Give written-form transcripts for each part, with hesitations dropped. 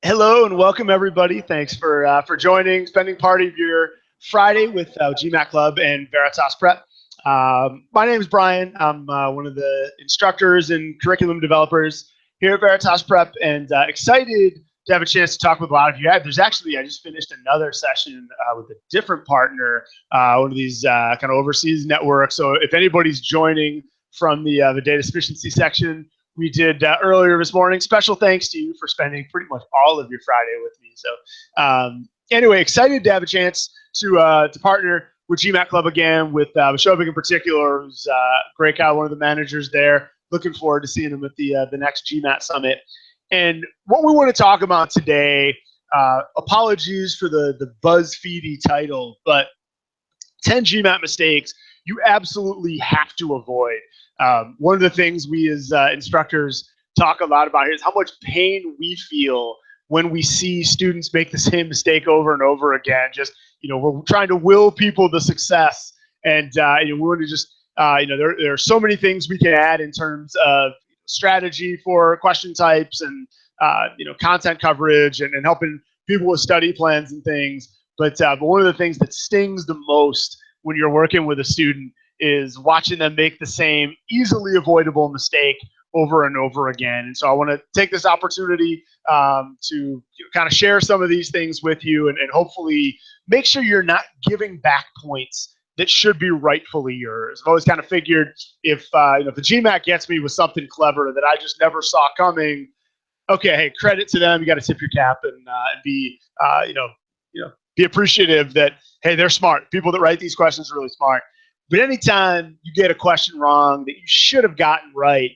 Hello and welcome everybody. Thanks for joining, spending part of your Friday with GMAT Club and Veritas Prep. My name is Brian. I'm one of the instructors and curriculum developers here at Veritas Prep, and excited to have a chance to talk with a lot of you. I just finished another session with a different partner, one of these kind of overseas networks. So if anybody's joining from the data sufficiency section we did earlier this morning, special thanks to you for spending pretty much all of your Friday with me. So anyway, excited to have a chance to partner with GMAT Club again, with Shobik in particular, who's a great guy, one of the managers there. Looking forward to seeing him at the next GMAT Summit. And what we want to talk about today, apologies for the BuzzFeedy title, but 10 GMAT mistakes you absolutely have to avoid. One of the things we as instructors talk a lot about here is how much pain we feel when we see students make the same mistake over and over again. Just, we're trying to will people to success, and we want to just, there are so many things we can add in terms of strategy for question types and content coverage and helping people with study plans and things. But one of the things that stings the most when you're working with a student is watching them make the same easily avoidable mistake over and over again. And so I want to take this opportunity to kind of share some of these things with you and hopefully make sure you're not giving back points that should be rightfully yours. I've always kind of figured if the GMAT gets me with something clever that I just never saw coming, okay, hey, credit to them. You got to tip your cap and be be appreciative that, hey, they're smart. People that write these questions are really smart. But anytime you get a question wrong that you should have gotten right,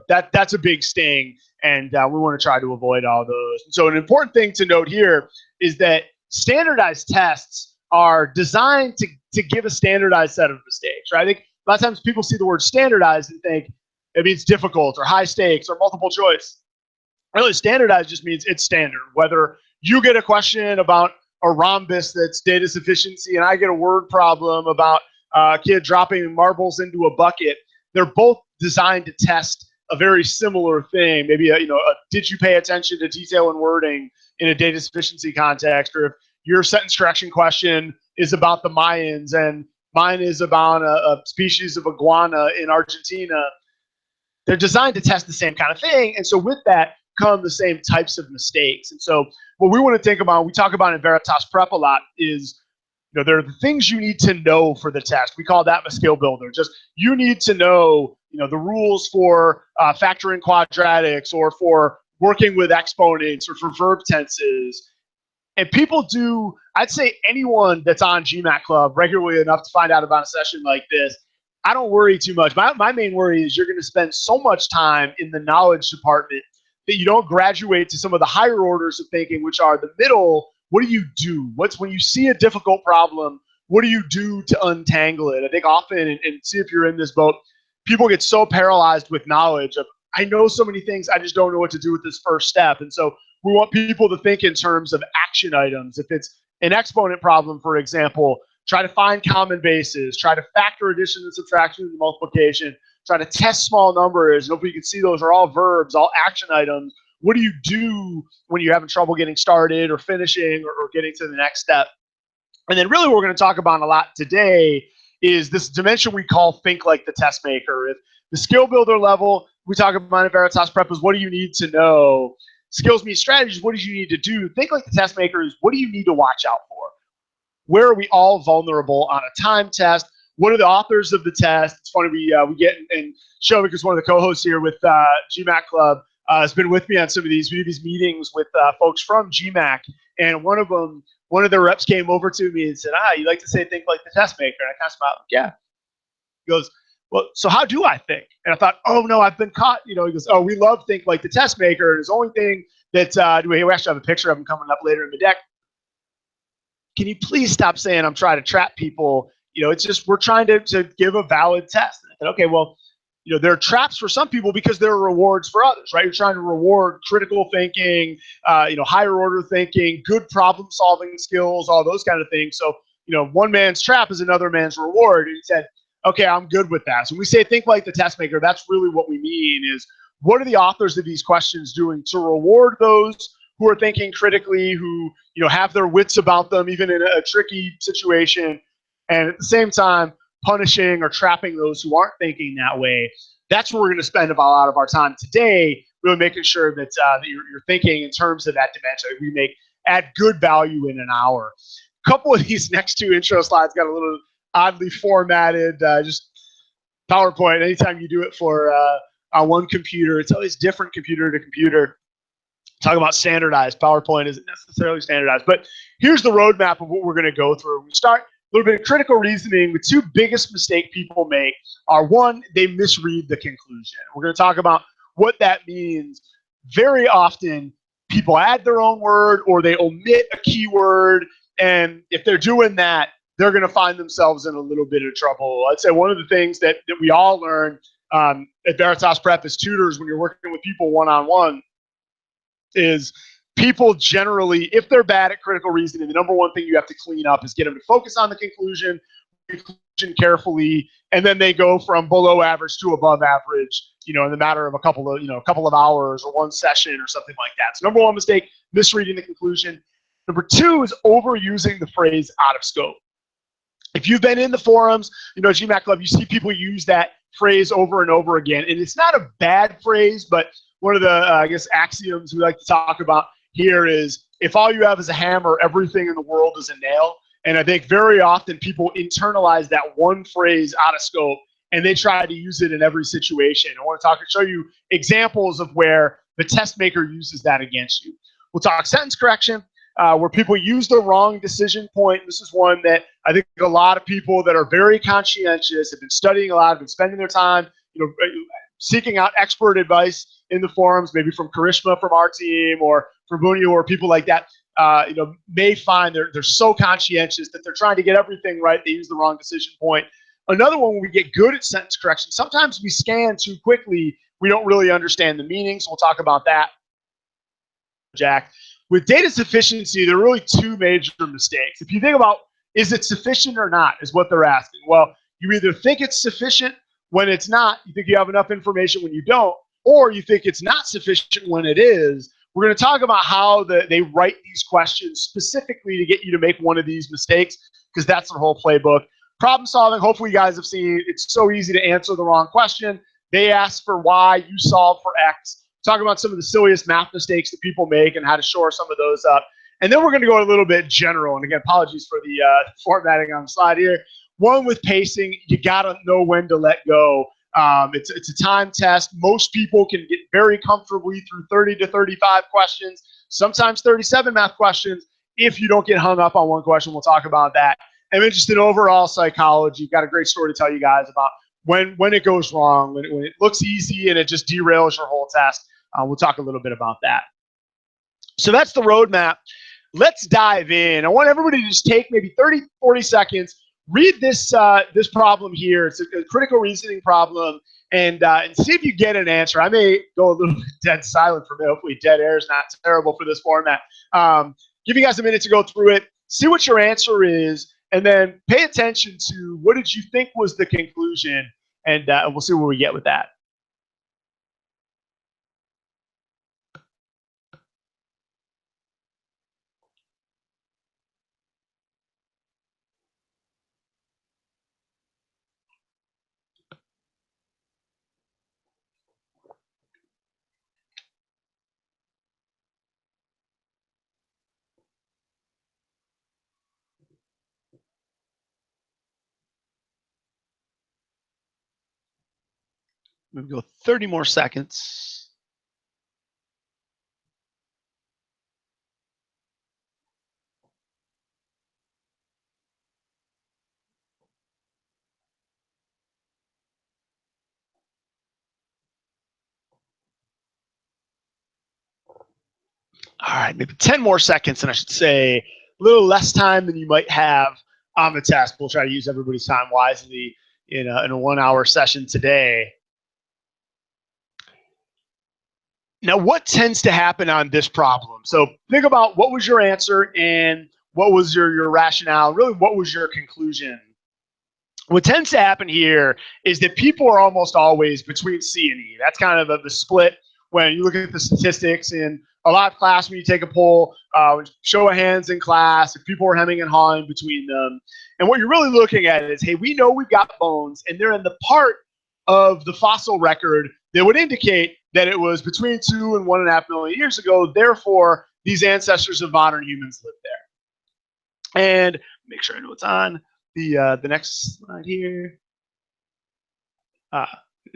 that's a big sting, and we want to try to avoid all those. And so an important thing to note here is that standardized tests are designed to give a standardized set of mistakes, right? I think a lot of times people see the word standardized and think it means difficult or high stakes or multiple choice. Really, standardized just means it's standard. Whether you get a question about a rhombus that's data sufficiency and I get a word problem about a kid dropping marbles into a bucket, they're both designed to test a very similar thing. Maybe did you pay attention to detail and wording in a data sufficiency context, or if your sentence correction question is about the Mayans and mine is about a species of iguana in Argentina, they're designed to test the same kind of thing. And so with that come the same types of mistakes. And so what we want to think about, we talk about in Veritas Prep a lot, is there are the things you need to know for the test. We call that a skill builder. Just you need to know, the rules for factoring quadratics or for working with exponents or for verb tenses. And people do, I'd say anyone that's on GMAT Club regularly enough to find out about a session like this, I don't worry too much. My main worry is you're going to spend so much time in the knowledge department that you don't graduate to some of the higher orders of thinking, which are the middle. What do you do? When you see a difficult problem, what do you do to untangle it? I think often, and see if you're in this boat, people get so paralyzed with knowledge of, I know so many things, I just don't know what to do with this first step. And so we want people to think in terms of action items. If it's an exponent problem, for example, try to find common bases, try to factor addition and subtraction and multiplication, try to test small numbers. Hopefully you can see those are all verbs, all action items. What do you do when you're having trouble getting started or finishing or getting to the next step? And then really what we're going to talk about a lot today is this dimension we call think like the test maker. If the skill builder level, we talk about in Veritas Prep is what do you need to know? Skills means strategies, what do you need to do? Think like the test maker is what do you need to watch out for? Where are we all vulnerable on a time test? What are the authors of the test? It's funny, we get, and Shobik is one of the co-hosts here with GMAT Club, has been with me on some of these. We do these meetings with folks from GMAC, and one of their reps came over to me and said, you like to say think like the test maker? And I kind of smiled, yeah. He goes, well, so how do I think? And I thought, oh no, I've been caught. He goes, oh, we love think like the test maker. And it's the only thing that, we actually have a picture of him coming up later in the deck. Can you please stop saying I'm trying to trap people? It's just we're trying to give a valid test. And I said, okay, well, there are traps for some people because there are rewards for others, right? You're trying to reward critical thinking, higher order thinking, good problem solving skills, all those kind of things. So, one man's trap is another man's reward. And he said, okay, I'm good with that. So when we say think like the test maker, that's really what we mean is what are the authors of these questions doing to reward those who are thinking critically, who have their wits about them, even in a tricky situation, and at the same time punishing or trapping those who aren't thinking that way. That's where we're going to spend a lot of our time today, really making sure that, that you're thinking in terms of that dimension. We add good value in an hour. A couple of these next two intro slides got a little oddly formatted, just PowerPoint. Anytime you do it for on one computer, it's always different computer to computer. Talk about standardized. PowerPoint isn't necessarily standardized, but here's the roadmap of what we're going to go through. We start a little bit of critical reasoning. The two biggest mistakes people make are, one, they misread the conclusion. We're going to talk about what that means. Very often, people add their own word or they omit a keyword, and if they're doing that, they're going to find themselves in a little bit of trouble. I'd say one of the things that we all learn at Veritas Prep as tutors when you're working with people one-on-one is people generally, if they're bad at critical reasoning, the number one thing you have to clean up is get them to focus on the conclusion carefully, and then they go from below average to above average, in the matter of a couple of hours or one session or something like that. So number one mistake, misreading the conclusion. Number two is overusing the phrase out of scope. If you've been in the forums, GMAT Club, you see people use that phrase over and over again, and it's not a bad phrase, but one of the, axioms we like to talk about here is if all you have is a hammer, everything in the world is a nail. And I think very often people internalize that one phrase out of scope and they try to use it in every situation. I want to show you examples of where the test maker uses that against you. We'll talk sentence correction, where people use the wrong decision point. This is one that I think a lot of people that are very conscientious, have been studying a lot, have been spending their time, seeking out expert advice in the forums, maybe from Karishma from our team or from Bunio or people like that, may find they're so conscientious that they're trying to get everything right. They use the wrong decision point. Another one, when we get good at sentence correction, sometimes we scan too quickly. We don't really understand the meaning, so we'll talk about that, Jack. With data sufficiency, there are really two major mistakes. If you think about, is it sufficient or not, is what they're asking. Well, you either think it's sufficient when it's not, you think you have enough information when you don't, or you think it's not sufficient when it is. We're going to talk about how they write these questions specifically to get you to make one of these mistakes, because that's their whole playbook. Problem solving, hopefully you guys have seen, it's so easy to answer the wrong question. They ask for Y, you solve for X. Talk about some of the silliest math mistakes that people make and how to shore some of those up. And then we're going to go a little bit general. And again, apologies for the formatting on the slide here. One, with pacing, you got to know when to let go. It's a time test. Most people can get very comfortably through 30 to 35 questions, sometimes 37 math questions. If you don't get hung up on one question, we'll talk about that. And then just in overall psychology, got a great story to tell you guys about when it goes wrong, when it looks easy and it just derails your whole test. We'll talk a little bit about that. So that's the roadmap. Let's dive in. I want everybody to just take maybe 30, 40 seconds, read this this problem here. It's a critical reasoning problem, and see if you get an answer. I may go a little bit dead silent for a minute. Hopefully dead air is not terrible for this format. Give you guys a minute to go through it, see what your answer is, and then pay attention to what did you think was the conclusion, and we'll see where we get with that. We'll go 30 more seconds. All right, maybe 10 more seconds, and I should say a little less time than you might have on the test. We'll try to use everybody's time wisely in a 1 hour session today. Now, what tends to happen on this problem? So think about what was your answer and what was your rationale, really what was your conclusion? What tends to happen here is that people are almost always between C and E. That's kind of the split when you look at the statistics in a lot of class, when you take a poll, show of hands in class, if people are hemming and hawing between them. And what you're really looking at is, hey, we know we've got bones, and they're in the part of the fossil record that would indicate that it was between 2 and 1.5 million years ago. Therefore, these ancestors of modern humans lived there. And make sure I know what's on the next slide here.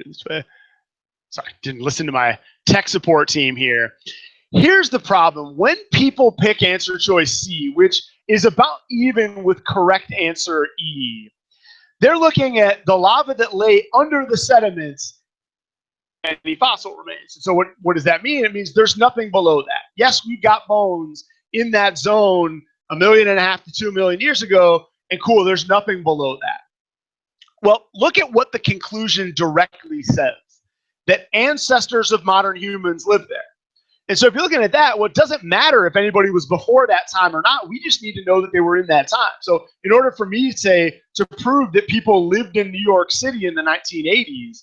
This way. Sorry, didn't listen to my tech support team here. Here's the problem. When people pick answer choice C, which is about even with correct answer E, they're looking at the lava that lay under the sediments and the fossil remains. And so what does that mean? It means there's nothing below that. Yes, we got bones in that zone 1.5 million to 2 million years ago, and cool, there's nothing below that. Well, look at what the conclusion directly says, that ancestors of modern humans live there. And so if you're looking at that, well, it doesn't matter if anybody was before that time or not. We just need to know that they were in that time. So in order for me to prove that people lived in New York City in the 1980s,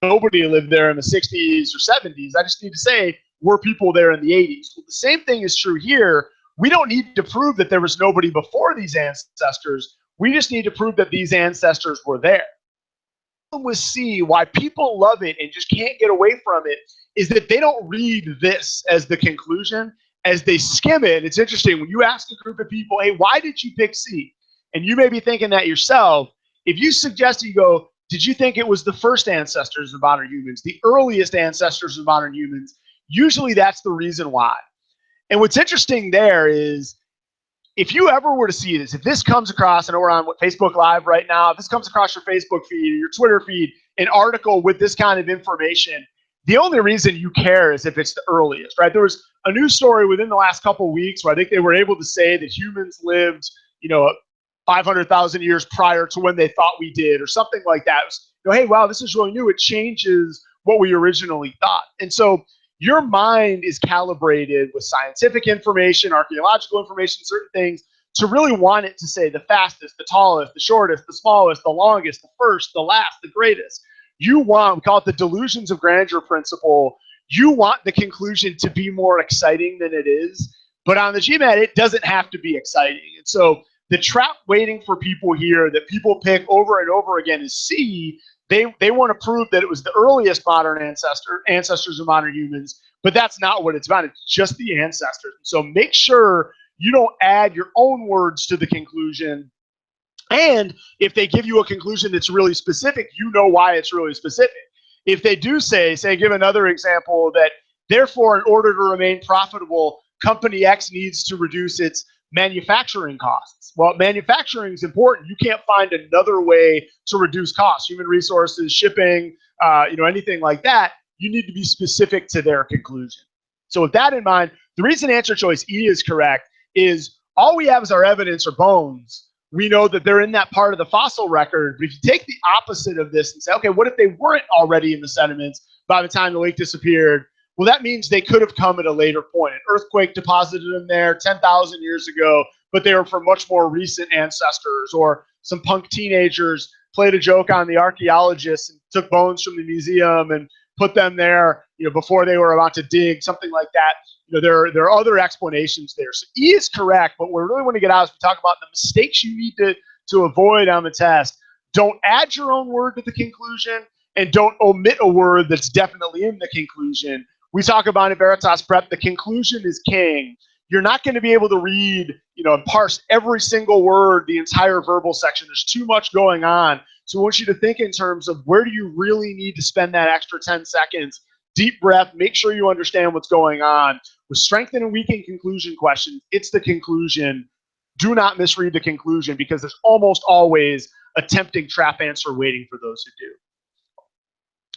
nobody lived there in the 60s or 70s. I just need to say, were people there in the 80s? Well, the same thing is true here. We don't need to prove that there was nobody before these ancestors. We just need to prove that these ancestors were there. With C, why people love it and just can't get away from it, is that they don't read this as the conclusion. As they skim it, it's interesting when you ask a group of people, hey, why did you pick C? And you may be thinking that yourself. If you suggest, you go, did you think it was the first ancestors of modern humans, the earliest ancestors of modern humans? Usually that's the reason why. And what's interesting there is, if you ever were to see this, if this comes across, I know we're on Facebook Live right now, if this comes across your Facebook feed or your Twitter feed, an article with this kind of information, the only reason you care is if it's the earliest, right? There was a news story within the last couple of weeks where I think they were able to say that humans lived, 500,000 years prior to when they thought we did, or something like that. It was, hey, wow, this is really new. It changes what we originally thought. And so your mind is calibrated with scientific information, archaeological information, certain things, to really want it to say the fastest, the tallest, the shortest, the smallest, the longest, the first, the last, the greatest. We call it the delusions of grandeur principle. You want the conclusion to be more exciting than it is. But on the GMAT, it doesn't have to be exciting. And so the trap waiting for people here that people pick over and over again is C. They want to prove that it was the earliest modern ancestors of modern humans, but that's not what it's about. It's just the ancestors. So make sure you don't add your own words to the conclusion. And if they give you a conclusion that's really specific, you know why it's really specific. If they do say, give another example, that therefore, in order to remain profitable, company X needs to reduce its manufacturing costs. Well, manufacturing is important. You can't find another way to reduce costs, human resources, shipping, anything like that. You need to be specific to their conclusion. So with that in mind, the reason answer choice E is correct is all we have is our evidence or bones. We know that they're in that part of the fossil record. But if you take the opposite of this and say, okay, what if they weren't already in the sediments by the time the lake disappeared? Well, that means they could have come at a later point. An earthquake deposited them there 10,000 years ago, but they were from much more recent ancestors. Or some punk teenagers played a joke on the archaeologists and took bones from the museum and put them there, before they were about to dig, something like that. There are other explanations there. So E is correct, but what we really want to get out is we talk about the mistakes you need to avoid on the test. Don't add your own word to the conclusion, and don't omit a word that's definitely in the conclusion. We talk about in Veritas Prep, the conclusion is king. You're not going to be able to read, and parse every single word, the entire verbal section. There's too much going on. So I want you to think in terms of where do you really need to spend that extra 10 seconds. Deep breath, make sure you understand what's going on. With strengthen and weaken conclusion questions, it's the conclusion. Do not misread the conclusion, because there's almost always a tempting trap answer waiting for those who do.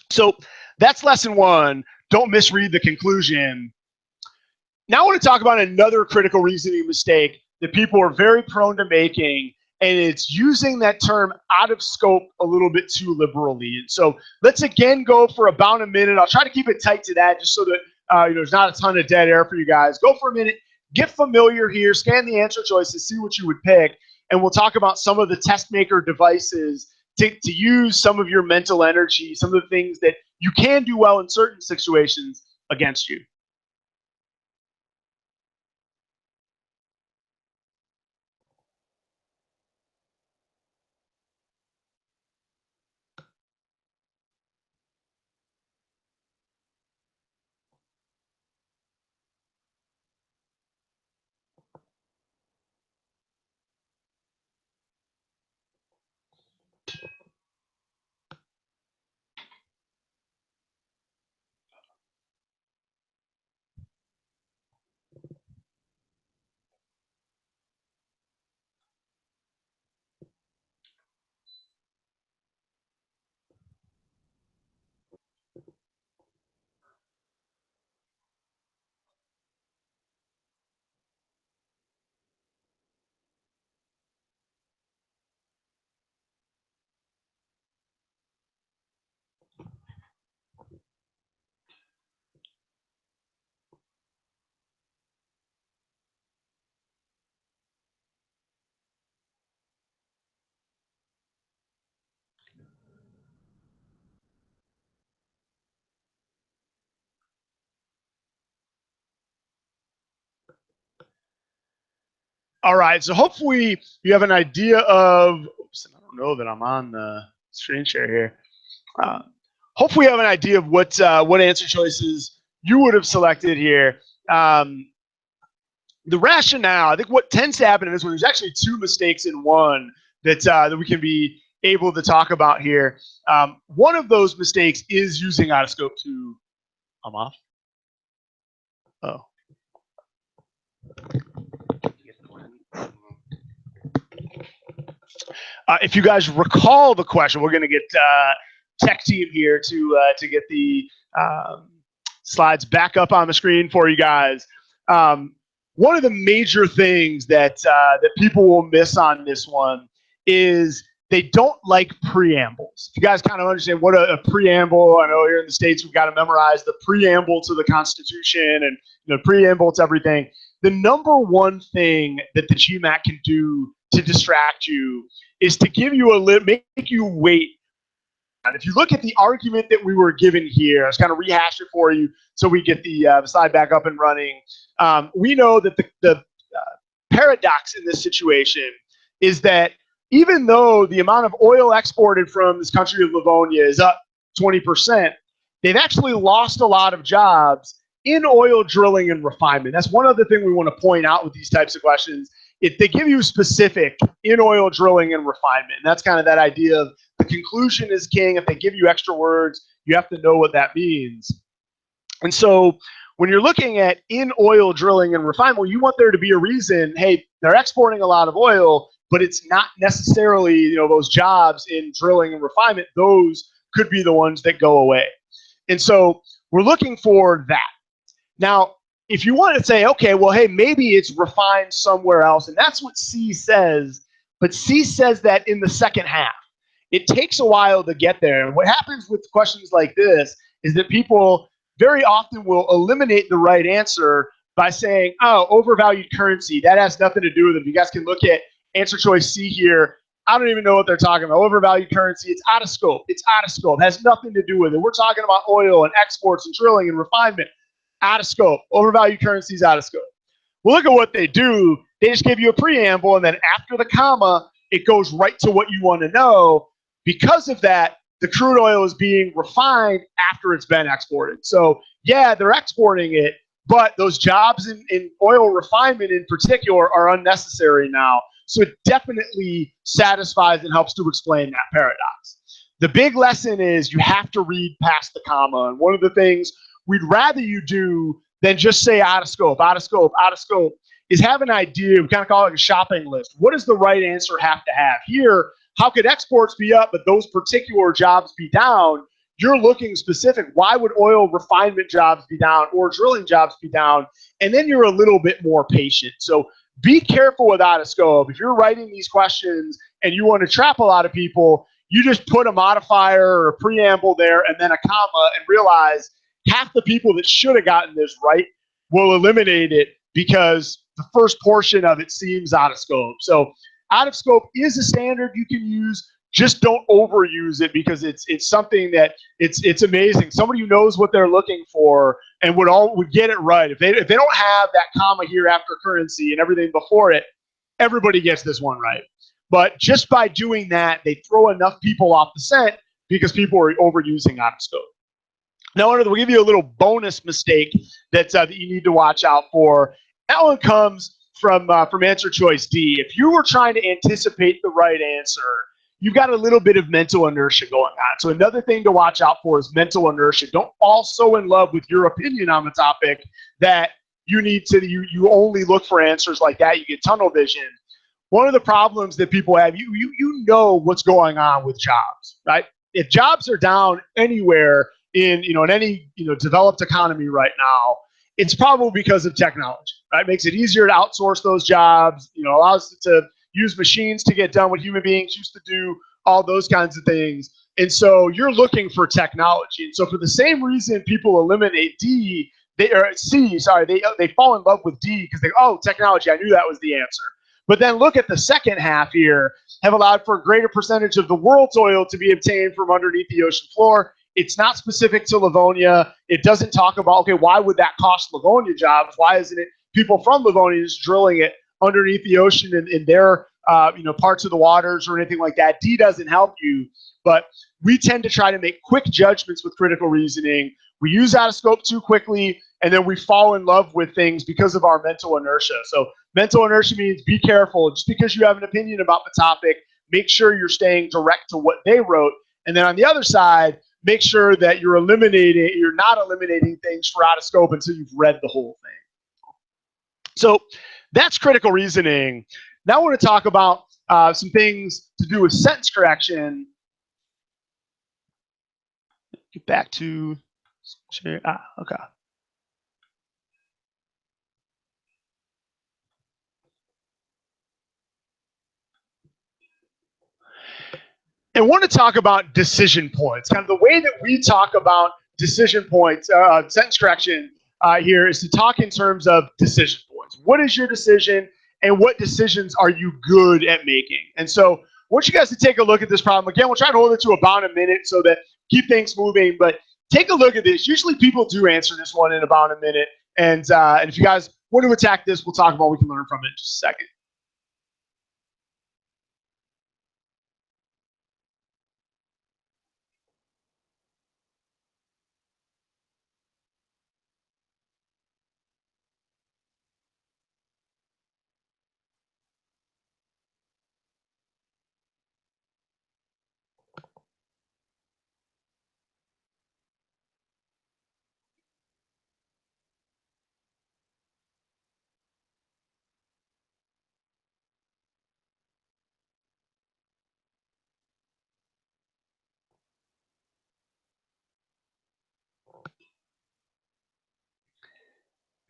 So that's lesson 1. Don't misread the conclusion. Now I want to talk about another critical reasoning mistake that people are very prone to making, and it's using that term out of scope a little bit too liberally. And so let's again go for about a minute. I'll try to keep it tight to that just so that there's not a ton of dead air for you guys. Go for a minute, get familiar here, scan the answer choices, see what you would pick, and we'll talk about some of the test maker devices to use some of your mental energy, some of the things that you can do well in certain situations against you. All right, so hopefully you have an idea of, oops, I don't know that I'm on the screen share here. Hopefully you have an idea of what answer choices you would have selected here. The rationale, I think what tends to happen in this one, there's actually two mistakes in one that we can be able to talk about here. One of those mistakes is using out of scope to, I'm off. Oh. If you guys recall the question, we're going to get tech team here to get the slides back up on the screen for you guys. One of the major things that people will miss on this one is they don't like preambles. If you guys kind of understand what a preamble, I know here in the States we've got to memorize the preamble to the Constitution and the preamble to everything. The number one thing that the GMAT can do to distract you is to give you make you wait. And if you look at the argument that we were given here, I was kind of rehash it for you so we get the slide back up and running. We know that the paradox in this situation is that even though the amount of oil exported from this country of Livonia is up 20%, they've actually lost a lot of jobs in oil drilling and refinement. That's one other thing we want to point out with these types of questions. If they give you specific in oil drilling and refinement, and that's kind of that idea of the conclusion is king. If they give you extra words, you have to know what that means. And so when you're looking at in oil drilling and refinement, well, you want there to be a reason, hey, they're exporting a lot of oil, but it's not necessarily, those jobs in drilling and refinement, those could be the ones that go away. And so we're looking for that. Now, if you want to say, okay, well, hey, maybe it's refined somewhere else, and that's what C says, but C says that in the second half. It takes a while to get there. And what happens with questions like this is that people very often will eliminate the right answer by saying, oh, overvalued currency, that has nothing to do with it. You guys can look at answer choice C here. I don't even know what they're talking about. Overvalued currency, it's out of scope. It's out of scope. It has nothing to do with it. We're talking about oil and exports and drilling and refinement. Out of scope. Overvalued currency is out of scope. Well, look at what they do. They just give you a preamble, and then after the comma, it goes right to what you want to know. Because of that, the crude oil is being refined after it's been exported. So, yeah, they're exporting it, but those jobs in oil refinement in particular are unnecessary now. So it definitely satisfies and helps to explain that paradox. The big lesson is you have to read past the comma. And one of the things we'd rather you do than just say out of scope, out of scope, out of scope, is have an idea. We kind of call it a shopping list. What does the right answer have to have? Here, how could exports be up, but those particular jobs be down? You're looking specific. Why would oil refinement jobs be down or drilling jobs be down? And then you're a little bit more patient. So be careful with out of scope. If you're writing these questions and you want to trap a lot of people, you just put a modifier or a preamble there and then a comma and realize half the people that should have gotten this right will eliminate it because the first portion of it seems out of scope. So out of scope is a standard you can use. just don't overuse it, because it's something that it's amazing. Somebody who knows what they're looking for and would get it right. If they don't have that comma here after currency and everything before it, everybody gets this one right. But just by doing that, they throw enough people off the scent because people are overusing out of scope. Now, we'll give you a little bonus mistake that you need to watch out for. That one comes from answer choice D. If you were trying to anticipate the right answer, you've got a little bit of mental inertia going on. So another thing to watch out for is mental inertia. Don't fall so in love with your opinion on the topic that you only look for answers like that. You get tunnel vision. One of the problems that people have, you know what's going on with jobs, right? If jobs are down anywhere in any developed economy right now, it's probably because of technology, right? It makes it easier to outsource those jobs, allows it to use machines to get done what human beings used to do, all those kinds of things. And so you're looking for technology. And so for the same reason people eliminate C, they fall in love with D because technology, I knew that was the answer. But then look at the second half here, have allowed for a greater percentage of the world's oil to be obtained from underneath the ocean floor. It's not specific to Livonia. It doesn't talk about, okay, why would that cost Livonia jobs? Why isn't it people from Livonia just drilling it underneath the ocean in their parts of the waters or anything like that? D doesn't help you, but we tend to try to make quick judgments with critical reasoning. We use out of scope too quickly, and then we fall in love with things because of our mental inertia. So mental inertia means be careful. Just because you have an opinion about the topic, make sure you're staying direct to what they wrote. And then on the other side, make sure that you're not eliminating things for out of scope until you've read the whole thing. So that's critical reasoning. Now I want to talk about some things to do with sentence correction. Get back to share. Okay. And want to talk about decision points. Kind of the way that we talk about decision points, sentence correction here is to talk in terms of decision points. What is your decision, and what decisions are you good at making? And so I want you guys to take a look at this problem. Again, we'll try to hold it to about a minute so that keep things moving, but take a look at this. Usually people do answer this one in about a minute. And if you guys want to attack this, we'll talk about what we can learn from it in just a second.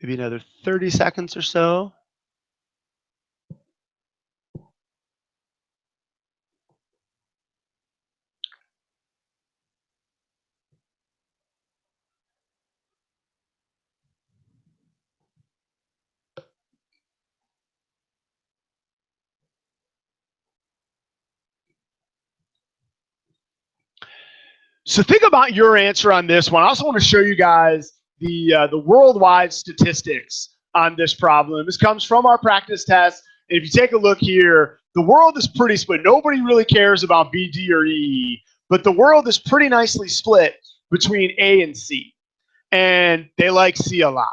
Maybe another 30 seconds or so. So think about your answer on this one. I also want to show you guys the worldwide statistics on this problem. This comes from our practice test. And if you take a look here, the world is pretty split. Nobody really cares about B, D, or E, but the world is pretty nicely split between A and C. And they like C a lot,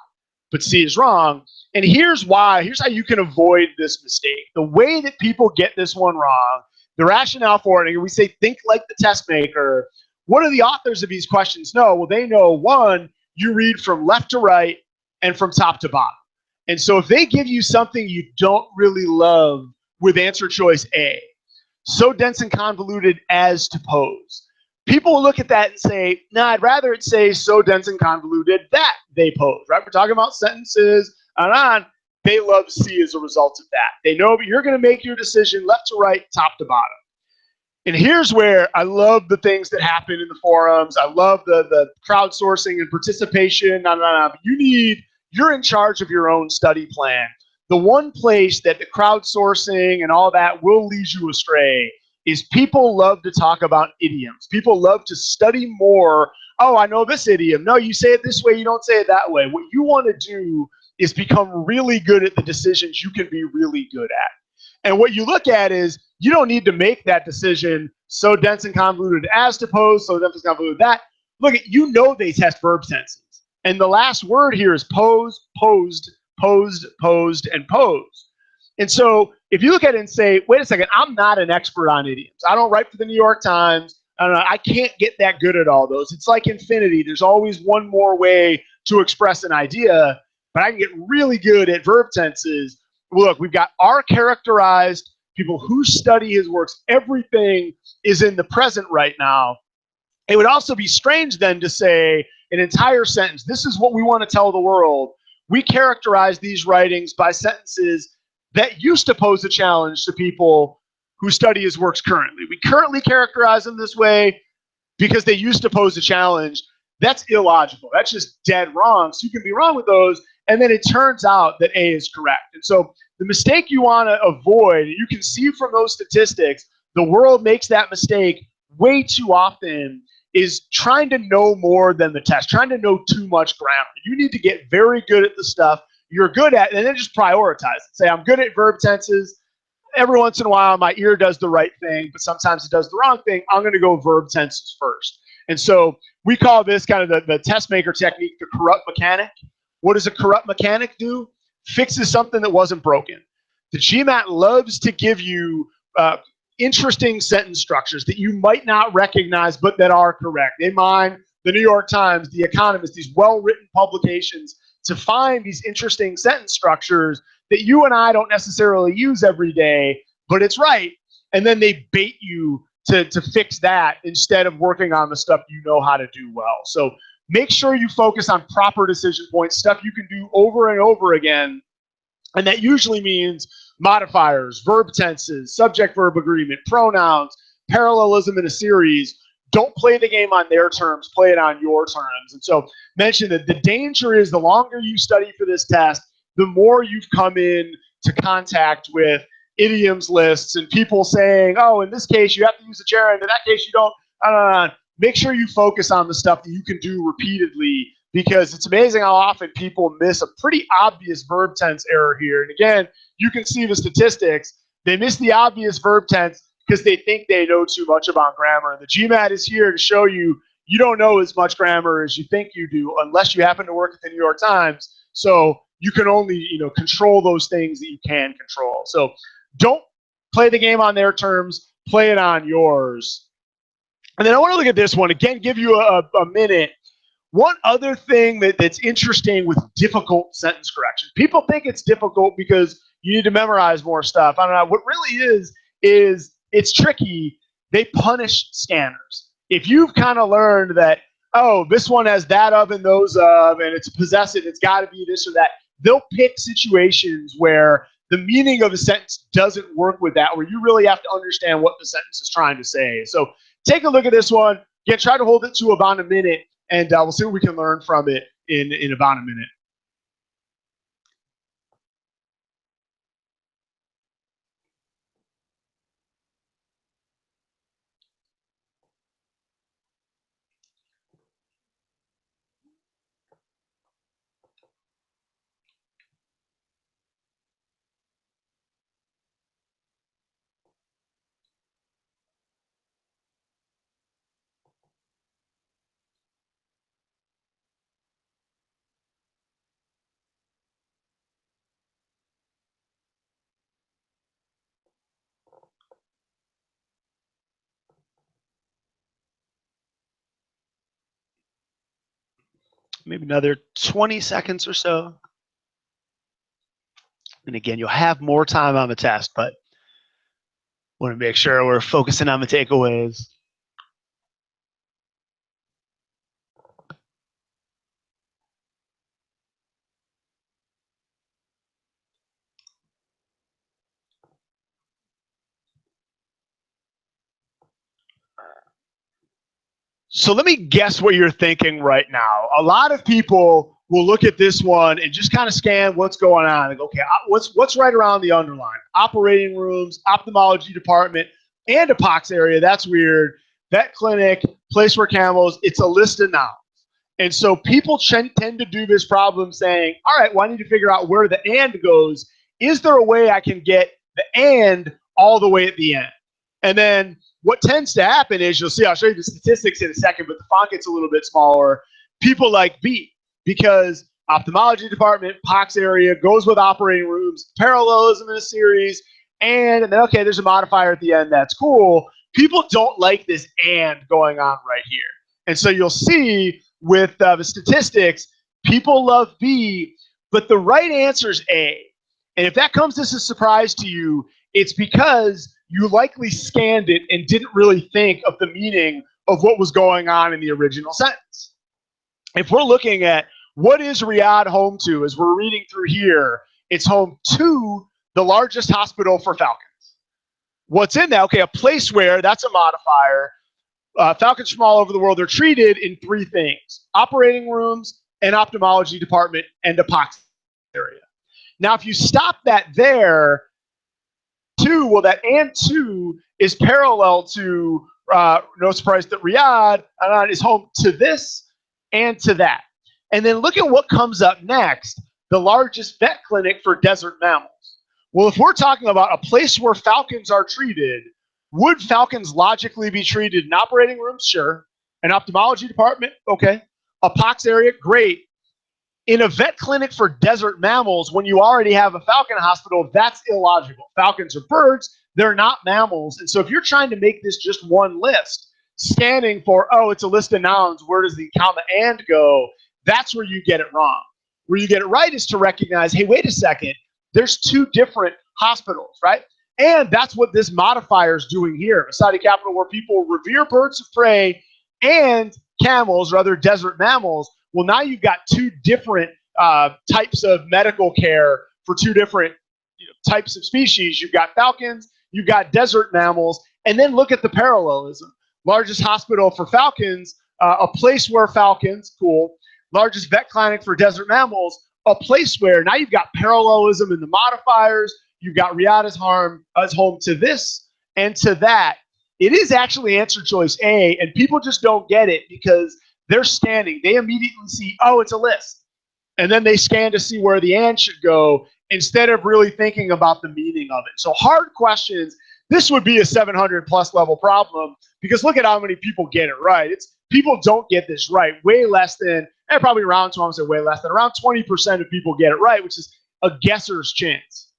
but C is wrong. And here's why. Here's how you can avoid this mistake. The way that people get this one wrong, the rationale for it, and we say think like the test maker. What do the authors of these questions know? Well, they know, one, you read from left to right and from top to bottom. And so if they give you something you don't really love with answer choice A, so dense and convoluted as to pose, people will look at that and say, nah, I'd rather it say so dense and convoluted that they pose, right? We're talking about sentences on. They love C as a result of that. They know but you're going to make your decision left to right, top to bottom. And here's where I love the things that happen in the forums. I love the crowdsourcing and participation. You're in charge of your own study plan. The one place that the crowdsourcing and all that will lead you astray is people love to talk about idioms. People love to study more. Oh, I know this idiom. No, you say it this way, you don't say it that way. What you want to do is become really good at the decisions you can be really good at. And what you look at is you don't need to make that decision so dense and convoluted as to pose, so dense and convoluted that. Look, you know they test verb tenses. And the last word here is pose, posed, posed, posed, and posed. And so if you look at it and say, wait a second, I'm not an expert on idioms. I don't write for the New York Times. I don't know, I can't get that good at all those. It's like infinity. There's always one more way to express an idea, but I can get really good at verb tenses. Look, we've got our characterized, people who study his works. Everything is in the present right now. It would also be strange then to say an entire sentence, this is what we want to tell the world. We characterize these writings by sentences that used to pose a challenge to people who study his works currently. We currently characterize them this way because they used to pose a challenge. That's illogical. That's just dead wrong. So you can be wrong with those, and then it turns out that A is correct. And so the mistake you want to avoid, you can see from those statistics, the world makes that mistake way too often, is trying to know more than the test, trying to know too much grammar. You need to get very good at the stuff you're good at, and then just prioritize it. Say, I'm good at verb tenses. Every once in a while, my ear does the right thing, but sometimes it does the wrong thing. I'm going to go verb tenses first. And so we call this kind of the test maker technique, the corrupt mechanic. What does a corrupt mechanic do? Fixes something that wasn't broken. The GMAT loves to give you interesting sentence structures that you might not recognize, but that are correct. They mine the New York Times, The Economist, these well-written publications to find these interesting sentence structures that you and I don't necessarily use every day, but it's right. And then they bait you to fix that instead of working on the stuff you know how to do well. So make sure you focus on proper decision points, stuff you can do over and over again. And that usually means modifiers, verb tenses, subject-verb agreement, pronouns, parallelism in a series. Don't play the game on their terms, play it on your terms. And so mention that the danger is the longer you study for this test, the more you've come in to contact with idioms lists and people saying, oh, in this case, you have to use a gerund. In that case, you don't. Make sure you focus on the stuff that you can do repeatedly, because it's amazing how often people miss a pretty obvious verb tense error here. And again, you can see the statistics. They miss the obvious verb tense because they think they know too much about grammar. And the GMAT is here to show you you don't know as much grammar as you think you do, unless you happen to work at the New York Times. So you can only control those things that you can control. So don't play the game on their terms, play it on yours. And then I want to look at this one again, give you a minute. One other thing that's interesting with difficult sentence corrections. People think it's difficult because you need to memorize more stuff. I don't know. What really is it's tricky. They punish scanners. If you've kind of learned that, oh, this one has that of and those of, and it's possessive, it's got to be this or that, they'll pick situations where the meaning of a sentence doesn't work with that, where you really have to understand what the sentence is trying to say. So take a look at this one. Again, try to hold it to about a minute, and we'll see what we can learn from it in about a minute. Maybe another 20 seconds or so. And again, you'll have more time on the test, but want to make sure we're focusing on the takeaways. So let me guess what you're thinking right now. A lot of people will look at this one and just kind of scan what's going on and go, okay, what's right around the underline? Operating rooms, ophthalmology department. and a pox area, that's weird. Vet clinic, place where camels, it's a list of nouns. And so people tend to do this problem saying, all right, well, I need to figure out where the and goes. Is there a way I can get the and all the way at the end? And then what tends to happen is, you'll see, I'll show you the statistics in a second, but the font gets a little bit smaller. People like B because ophthalmology department, pox area, goes with operating rooms, parallelism in a series, and then, okay, there's a modifier at the end. That's cool. People don't like this and going on right here. And so you'll see with the statistics, people love B, but the right answer is A. And if that comes as a surprise to you, it's because you likely scanned it and didn't really think of the meaning of what was going on in the original sentence. If we're looking at what is Riyadh home to, as we're reading through here, it's home to the largest hospital for falcons. What's in that? Okay, a place where, that's a modifier. Falcons from all over the world are treated in three things: operating rooms, an ophthalmology department, and a pox area. Now, if you stop that there, well, that and two is parallel to, no surprise that Riyadh is home to this and to that. And then look at what comes up next, the largest vet clinic for desert mammals. Well, if we're talking about a place where falcons are treated, would falcons logically be treated in operating rooms? Sure. An ophthalmology department? Okay. A pox area? Great. In a vet clinic for desert mammals, when you already have a falcon hospital, that's illogical. Falcons are birds, they're not mammals. And so if you're trying to make this just one list, scanning for, oh, it's a list of nouns, where does the comma and go? That's where you get it wrong. Where you get it right is to recognize, hey, wait a second, there's two different hospitals, right? And that's what this modifier is doing here. A society capital where people revere birds of prey and camels or other desert mammals. Well, now you've got two different types of medical care for two different types of species. You've got falcons, you've got desert mammals, and then look at the parallelism. Largest hospital for falcons, a place where falcons, cool. Largest vet clinic for desert mammals, a place where, now you've got parallelism in the modifiers. You've got Riyadh as home to this and to that. It is actually answer choice A, and people just don't get it because they're scanning. They immediately see, oh, it's a list. And then they scan to see where the and should go instead of really thinking about the meaning of it. So hard questions, this would be a 700 plus level problem because look at how many people get it right. People don't get this right. Way less than, and probably around, so I'm going to say way less than, around 20% of people get it right, which is a guesser's chance.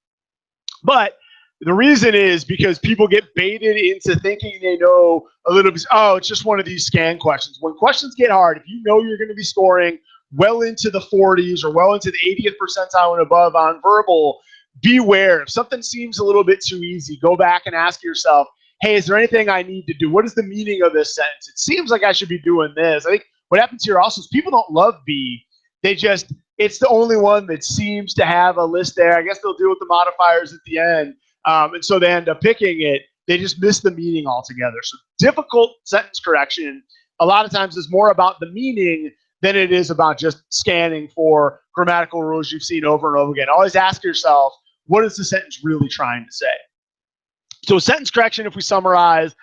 But the reason is because people get baited into thinking they know a little bit. Oh, it's just one of these scan questions. When questions get hard, if you know you're going to be scoring well into the 40s or well into the 80th percentile and above on verbal, beware. If something seems a little bit too easy, go back and ask yourself, hey, is there anything I need to do? What is the meaning of this sentence? It seems like I should be doing this. I think what happens here also is people don't love B. It's the only one that seems to have a list there. I guess they'll deal with the modifiers at the end. And so they end up picking it. They just miss the meaning altogether. So difficult sentence correction, a lot of times, is more about the meaning than it is about just scanning for grammatical rules you've seen over and over again. Always ask yourself, what is the sentence really trying to say? So sentence correction, if we summarize,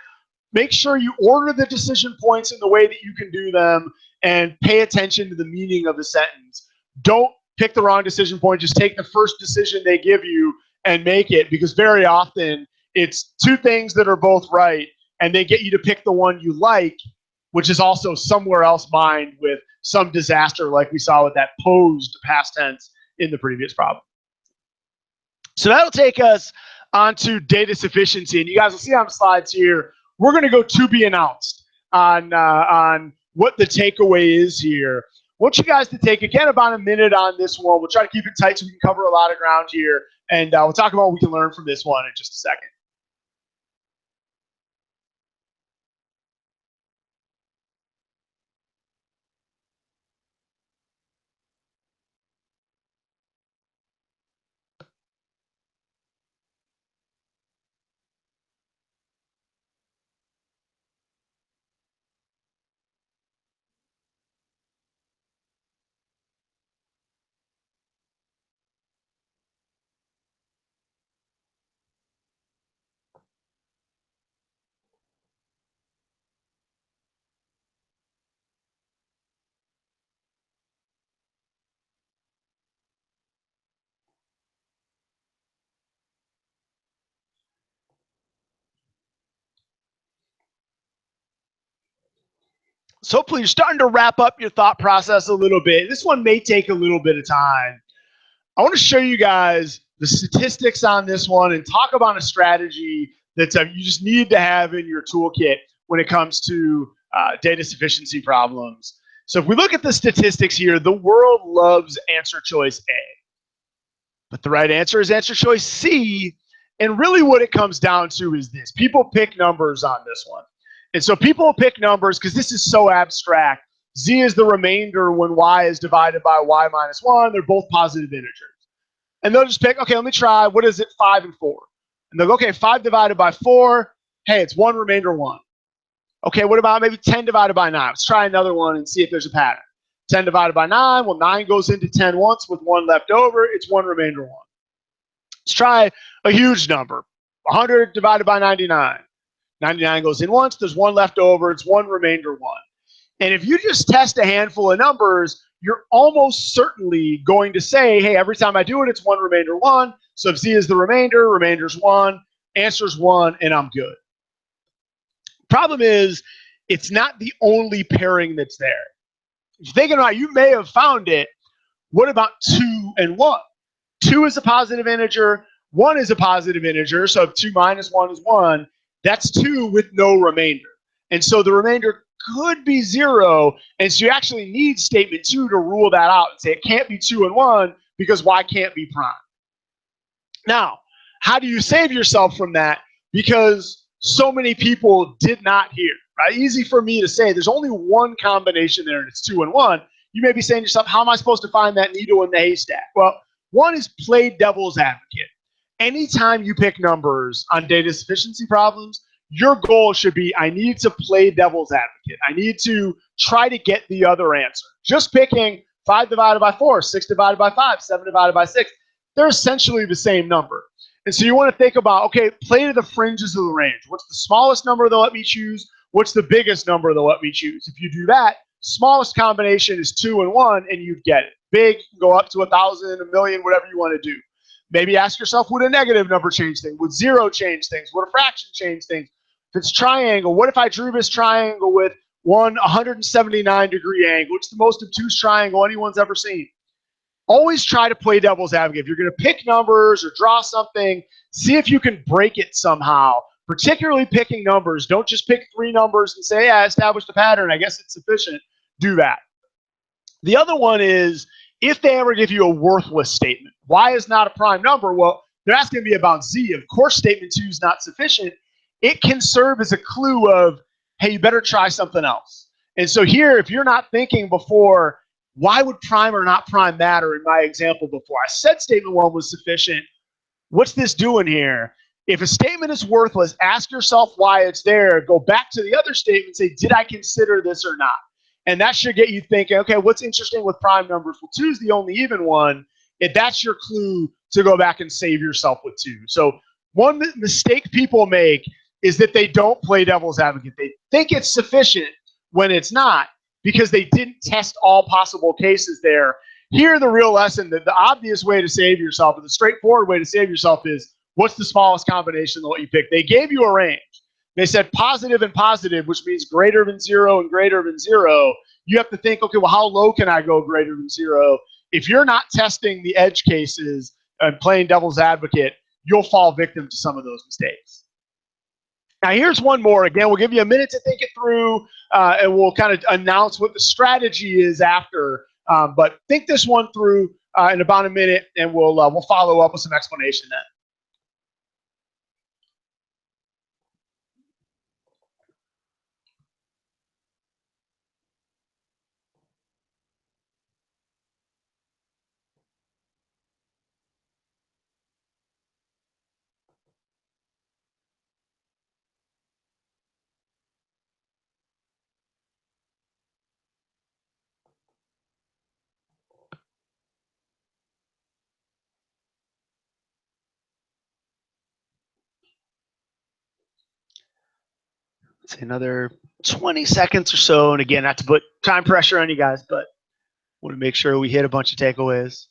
make sure you order the decision points in the way that you can do them and pay attention to the meaning of the sentence. Don't pick the wrong decision point. Just take the first decision they give you and make it, because very often it's two things that are both right and they get you to pick the one you like, which is also somewhere else mined with some disaster like we saw with that posed past tense in the previous problem. So that'll take us onto data sufficiency. And you guys will see on the slides here, we're going to go to be announced on what the takeaway is here. I want you guys to take, again, about a minute on this one. We'll try to keep it tight so we can cover a lot of ground here. And we'll talk about what we can learn from this one in just a second. So hopefully you're starting to wrap up your thought process a little bit. This one may take a little bit of time. I want to show you guys the statistics on this one and talk about a strategy that you just need to have in your toolkit when it comes to data sufficiency problems. So if we look at the statistics here, the world loves answer choice A, but the right answer is answer choice C. And really what it comes down to is this. People pick numbers on this one. And so people pick numbers because this is so abstract. Z is the remainder when Y is divided by Y minus 1. They're both positive integers. And they'll just pick, okay, let me try, what is it, 5 and 4? And they'll go, okay, 5 divided by 4, hey, it's 1 remainder 1. Okay, what about maybe 10 divided by 9? Let's try another one and see if there's a pattern. 10 divided by 9, well, 9 goes into 10 once with 1 left over. It's 1 remainder 1. Let's try a huge number, 100 divided by 99. 99 goes in once, there's 1 left over. It's 1 remainder 1. And if you just test a handful of numbers, you're almost certainly going to say, hey, every time I do it, it's 1 remainder 1. So if Z is the remainder, remainder's 1, answer's 1, and I'm good. Problem is, it's not the only pairing that's there. If you're thinking about it, you may have found it. What about 2 and 1? 2 is a positive integer, 1 is a positive integer, so if 2 minus 1 is 1, that's 2 with no remainder. And so the remainder could be 0, and so you actually need statement 2 to rule that out and say it can't be 2 and 1 because Y can't be prime. Now, how do you save yourself from that? Because so many people did not hear, right? Easy for me to say there's only one combination there and it's 2 and 1. You may be saying to yourself, how am I supposed to find that needle in the haystack? Well, one is play devil's advocate. Anytime you pick numbers on data sufficiency problems, your goal should be, I need to play devil's advocate. I need to try to get the other answer. Just picking 5 divided by 4, 6 divided by 5, 7 divided by 6, they're essentially the same number. And so you want to think about, okay, play to the fringes of the range. What's the smallest number they'll let me choose? What's the biggest number they'll let me choose? If you do that, smallest combination is 2 and 1, and you'd get it. Big, go up to 1,000, a million, whatever you want to do. Maybe ask yourself, would a negative number change things? Would 0 change things? Would a fraction change things? If it's triangle, what if I drew this triangle with one 179-degree angle? It's the most obtuse triangle anyone's ever seen. Always try to play devil's advocate. If you're going to pick numbers or draw something, see if you can break it somehow, particularly picking numbers. Don't just pick 3 numbers and say, yeah, I established a pattern. I guess it's sufficient. Do that. The other one is, if they ever give you a worthless statement, Y is not a prime number, well, they're asking me about Z. Of course, statement 2 is not sufficient. It can serve as a clue of, hey, you better try something else. And so here, if you're not thinking before, why would prime or not prime matter in my example before? I said statement 1 was sufficient. What's this doing here? If a statement is worthless, ask yourself why it's there. Go back to the other statement and say, did I consider this or not? And that should get you thinking, okay, what's interesting with prime numbers? Well, 2 is the only even one. If that's your clue to go back and save yourself with 2. So one mistake people make is that they don't play devil's advocate. They think it's sufficient when it's not because they didn't test all possible cases there. Here, the real lesson, the obvious way to save yourself, or the straightforward way to save yourself is, what's the smallest combination of what you pick? They gave you a range. They said positive and positive, which means greater than 0 and greater than 0. You have to think, okay, well, how low can I go greater than 0? If you're not testing the edge cases and playing devil's advocate, you'll fall victim to some of those mistakes. Now, here's one more. Again, we'll give you a minute to think it through, and we'll kind of announce what the strategy is after. But think this one through in about a minute, and we'll follow up with some explanation then. Let's say another 20 seconds or so. And again, not to put time pressure on you guys, but want to make sure we hit a bunch of takeaways.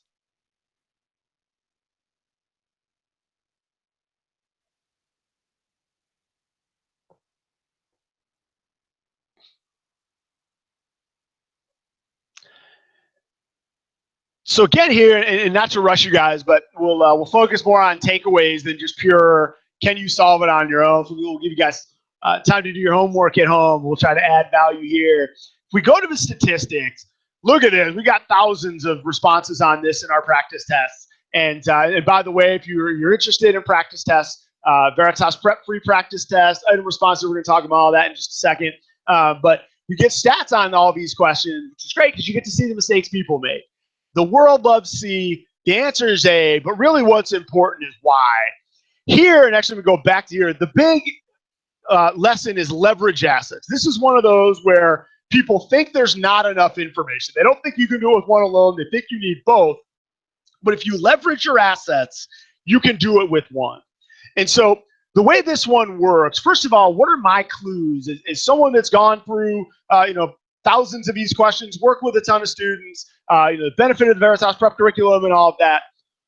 So get here, and not to rush you guys, but we'll focus more on takeaways than just pure can you solve it on your own. So we'll give you guys time to do your homework at home. We'll try to add value here. If we go to the statistics, look at this. We got thousands of responses on this in our practice tests. And by the way, if you're interested in practice tests, Veritas Prep free practice test, item responses, we're going to talk about all that in just a second. But you get stats on all these questions, which is great because you get to see the mistakes people make. The world loves C. The answer is A, but really what's important is why. Here, and actually we go back to here, the big lesson is leverage assets. This is one of those where people think there's not enough information. They don't think you can do it with one alone. They think you need both. But if you leverage your assets, you can do it with one. And so the way this one works, first of all, what are my clues? As someone that's gone through, thousands of these questions, worked with a ton of students, the benefit of the Veritas Prep curriculum and all of that.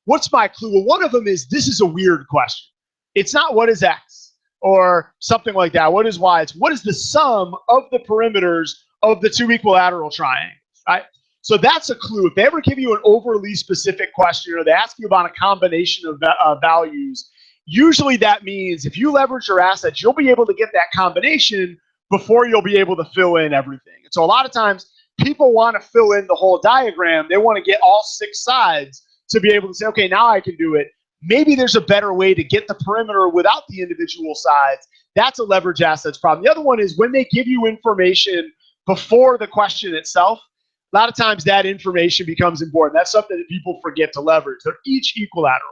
What's my clue? Well, one of them is this is a weird question. It's not what is X or something like that. What is Y? It's what is the sum of the perimeters of the two equilateral triangles, right? So that's a clue. If they ever give you an overly specific question or they ask you about a combination of values, usually that means if you leverage your assets, you'll be able to get that combination before you'll be able to fill in everything. And so a lot of times people want to fill in the whole diagram. They want to get all 6 sides to be able to say, okay, now I can do it. Maybe there's a better way to get the perimeter without the individual sides. That's a leverage assets problem. The other one is when they give you information before the question itself, a lot of times that information becomes important. That's something that people forget to leverage. They're each equilateral.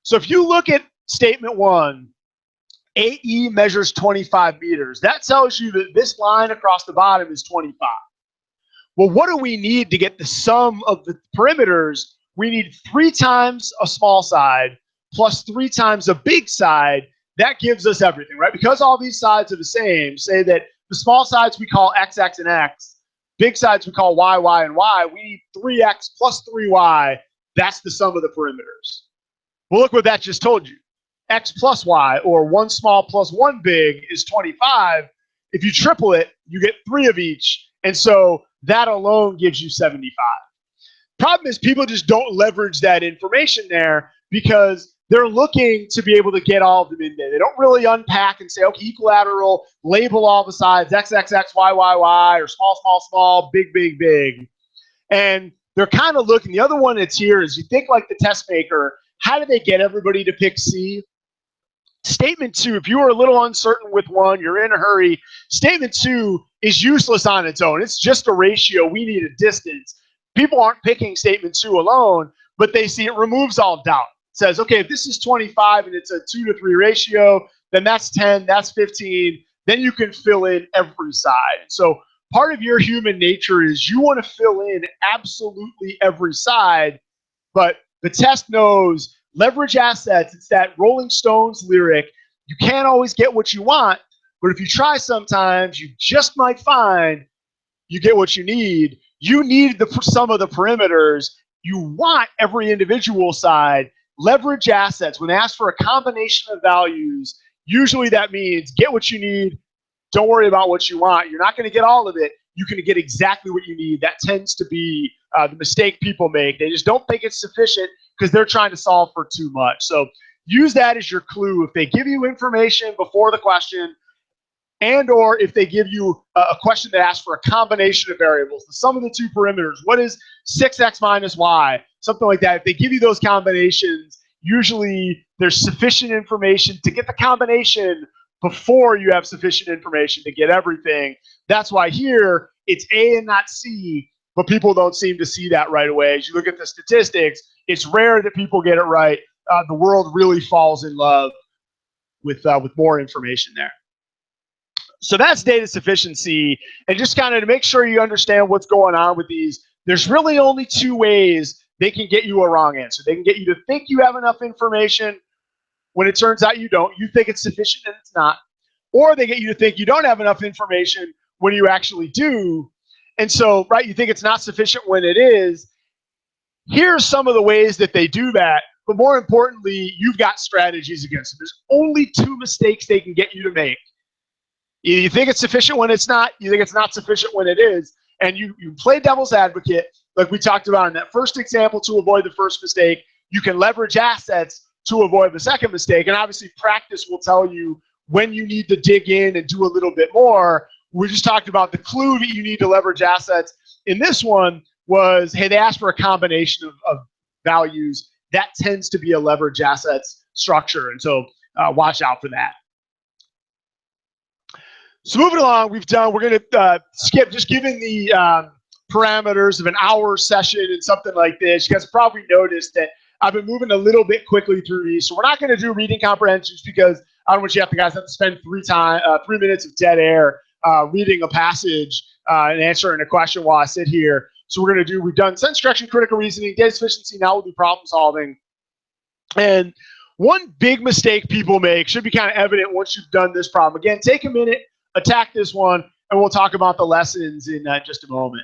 So if you look at statement 1, AE measures 25 meters. That tells you that this line across the bottom is 25. Well, what do we need to get the sum of the perimeters? We need 3 times a small side plus 3 times a big side. That gives us everything, right? Because all these sides are the same, say that the small sides we call X, X, and X. Big sides we call Y, Y, and Y. We need 3X plus 3Y. That's the sum of the perimeters. Well, look what that just told you. X plus Y, or 1 small plus 1 big, is 25. If you triple it, you get 3 of each. And so that alone gives you 75. Problem is people just don't leverage that information there because they're looking to be able to get all of them in there. They don't really unpack and say, okay, equilateral, label all the sides, X, X, X, Y, Y, Y, or small, small, small, big, big, big. And they're kind of looking. The other one that's here is you think like the test maker, how do they get everybody to pick C? Statement 2, if you are a little uncertain with one, you're in a hurry, statement 2 is useless on its own. It's just a ratio. We need a distance. People aren't picking statement 2 alone, but they see it removes all doubt. It says, okay, if this is 25 and it's a 2 to 3 ratio, then that's 10, that's 15. Then you can fill in every side. So part of your human nature is you want to fill in absolutely every side, but the test knows leverage assets. It's that Rolling Stones lyric. You can't always get what you want, but if you try sometimes, you just might find you get what you need. You need the sum of the perimeters. You want every individual side. Leverage assets. When asked for a combination of values, usually that means get what you need. Don't worry about what you want. You're not going to get all of it. You can get exactly what you need. That tends to be the mistake people make. They just don't think it's sufficient because they're trying to solve for too much. So use that as your clue. If they give you information before the question, and or if they give you a question that asks for a combination of variables, the sum of the 2 perimeters, what is 6x minus y, something like that. If they give you those combinations, usually there's sufficient information to get the combination before you have sufficient information to get everything. That's why here it's A and not C, but people don't seem to see that right away. As you look at the statistics, it's rare that people get it right. The world really falls in love with more information there. So that's data sufficiency. And just kind of to make sure you understand what's going on with these, there's really only 2 ways they can get you a wrong answer. They can get you to think you have enough information when it turns out you don't. You think it's sufficient and it's not. Or they get you to think you don't have enough information when you actually do. And so, right, you think it's not sufficient when it is. Here's some of the ways that they do that. But more importantly, you've got strategies against them. There's only 2 mistakes they can get you to make. You think it's sufficient when it's not. You think it's not sufficient when it is. And you play devil's advocate. like we talked about in that first example, to avoid the first mistake. You can leverage assets to avoid the second mistake. And obviously practice will tell you when you need to dig in and do a little bit more. We just talked about the clue that you need to leverage assets. In this one was, hey, they asked for a combination of values. That tends to be a leverage assets structure. And so watch out for that. So moving along, we're going to skip, just given the parameters of an hour session and something like this. You guys have probably noticed that I've been moving a little bit quickly through these. So we're not going to do reading comprehensions because I don't want you guys to have to spend 3 minutes of dead air reading a passage and answering a question while I sit here. So we've done sentence construction, critical reasoning, data sufficiency. Now we'll do problem solving. And one big mistake people make should be kind of evident once you've done this problem. Again, take a minute, attack this one, and we'll talk about the lessons in just a moment.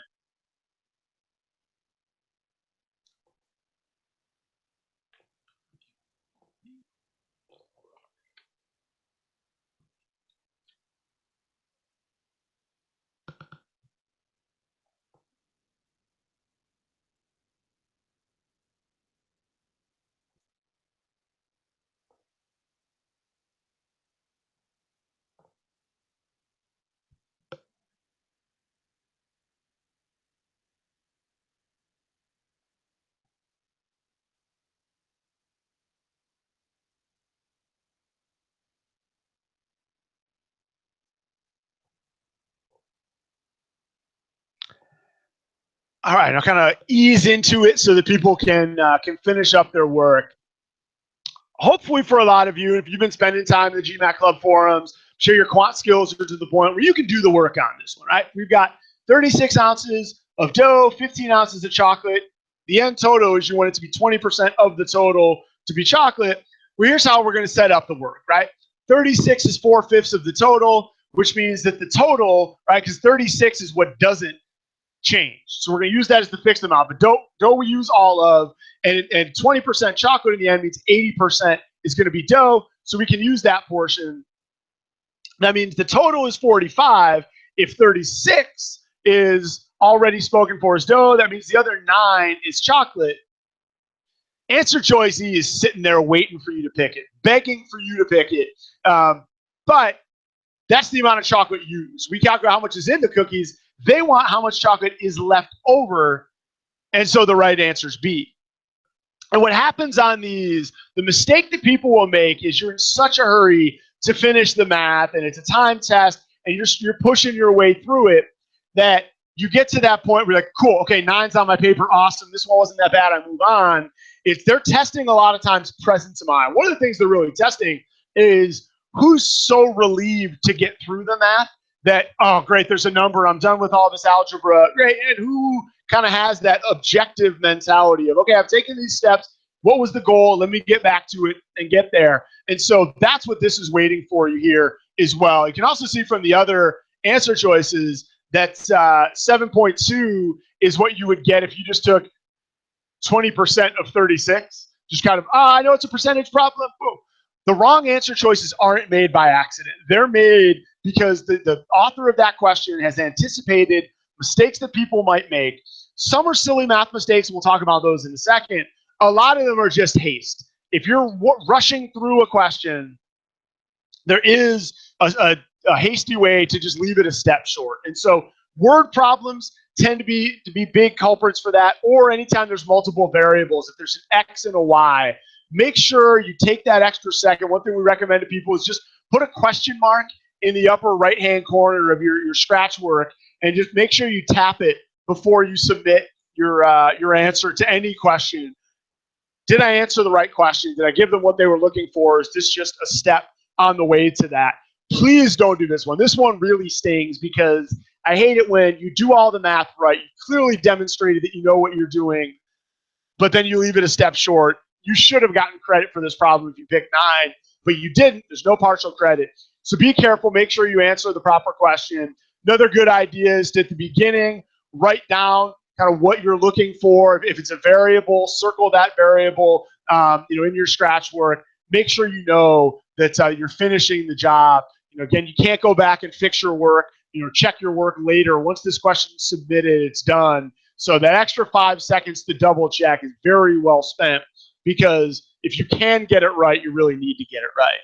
All right, I'll kind of ease into it so that people can finish up their work. Hopefully for a lot of you, if you've been spending time in the GMAT Club forums, I'm sure your quant skills are to the point where you can do the work on this one, right? We've got 36 ounces of dough, 15 ounces of chocolate. The end total is you want it to be 20% of the total to be chocolate. Well, here's how we're going to set up the work, right? 36 is 4/5 of the total, which means that the total, right, because 36 is what doesn't change. So we're going to use that as the fixed amount. But dough we use all of, and 20% chocolate in the end means 80% is going to be dough. So we can use that portion. That means the total is 45. If 36 is already spoken for as dough, that means the other 9 is chocolate. Answer choice E is sitting there waiting for you to pick it, begging for you to pick it. But that's the amount of chocolate used. We calculate how much is in the cookies. They want how much chocolate is left over, and so the right answer is B. And what happens on these, the mistake that people will make is you're in such a hurry to finish the math, and it's a time test, and you're pushing your way through it, that you get to that point where you're like, cool, okay, 9's on my paper, awesome, this one wasn't that bad, I move on. They're testing a lot of times presence of mind. One of the things they're really testing is who's so relieved to get through the math that, oh, great, there's a number, I'm done with all this algebra, great, and who kind of has that objective mentality of, okay, I've taken these steps, what was the goal, let me get back to it and get there. And so that's what this is waiting for you here as well. You can also see from the other answer choices that 7.2 is what you would get if you just took 20% of 36. Just kind of, I know it's a percentage problem, boom. The wrong answer choices aren't made by accident. They're made because the author of that question has anticipated mistakes that people might make. Some are silly math mistakes, and we'll talk about those in a second. A lot of them are just haste. If you're rushing through a question, there is a hasty way to just leave it a step short. And so word problems tend to be big culprits for that, or anytime there's multiple variables, if there's an X and a Y, make sure you take that extra second. One thing we recommend to people is just put a question mark in the upper right-hand corner of your scratch work, and just make sure you tap it before you submit your answer to any question. Did I answer the right question? Did I give them what they were looking for? Is this just a step on the way to that? Please don't do this one. This one really stings because I hate it when you do all the math right. You clearly demonstrated that you know what you're doing, but then you leave it a step short. You should have gotten credit for this problem if you picked 9, but you didn't. There's no partial credit. So be careful. Make sure you answer the proper question. Another good idea is to, at the beginning, write down kind of what you're looking for. If it's a variable, circle that variable in your scratch work. Make sure you know that you're finishing the job. Again, you can't go back and fix your work. Check your work later. Once this question is submitted, it's done. So that extra 5 seconds to double check is very well spent, because if you can get it right, you really need to get it right.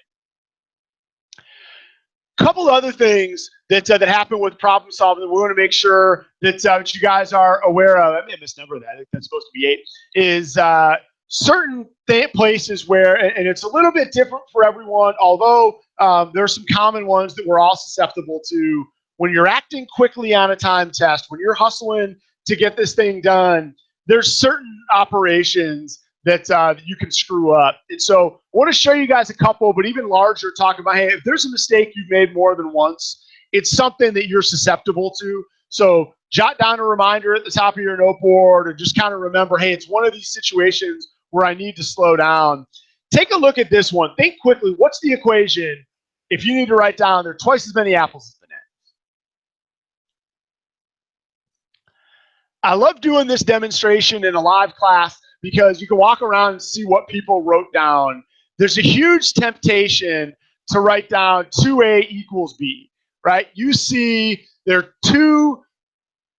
Couple other things that happen with problem solving that we want to make sure that you guys are aware of. I may misnumber that. I think that's supposed to be 8. Is certain places where, and it's a little bit different for everyone, although there are some common ones that we're all susceptible to. When you're acting quickly on a time test, when you're hustling to get this thing done, there's certain operations that you can screw up. And so I want to show you guys a couple, but even larger, talking about, hey, if there's a mistake you've made more than once, it's something that you're susceptible to. So jot down a reminder at the top of your noteboard, or just kind of remember, hey, it's one of these situations where I need to slow down. Take a look at this one. Think quickly. What's the equation if you need to write down there are twice as many apples as bananas? I love doing this demonstration in a live class because you can walk around and see what people wrote down. There's a huge temptation to write down 2A equals B, right? You see there are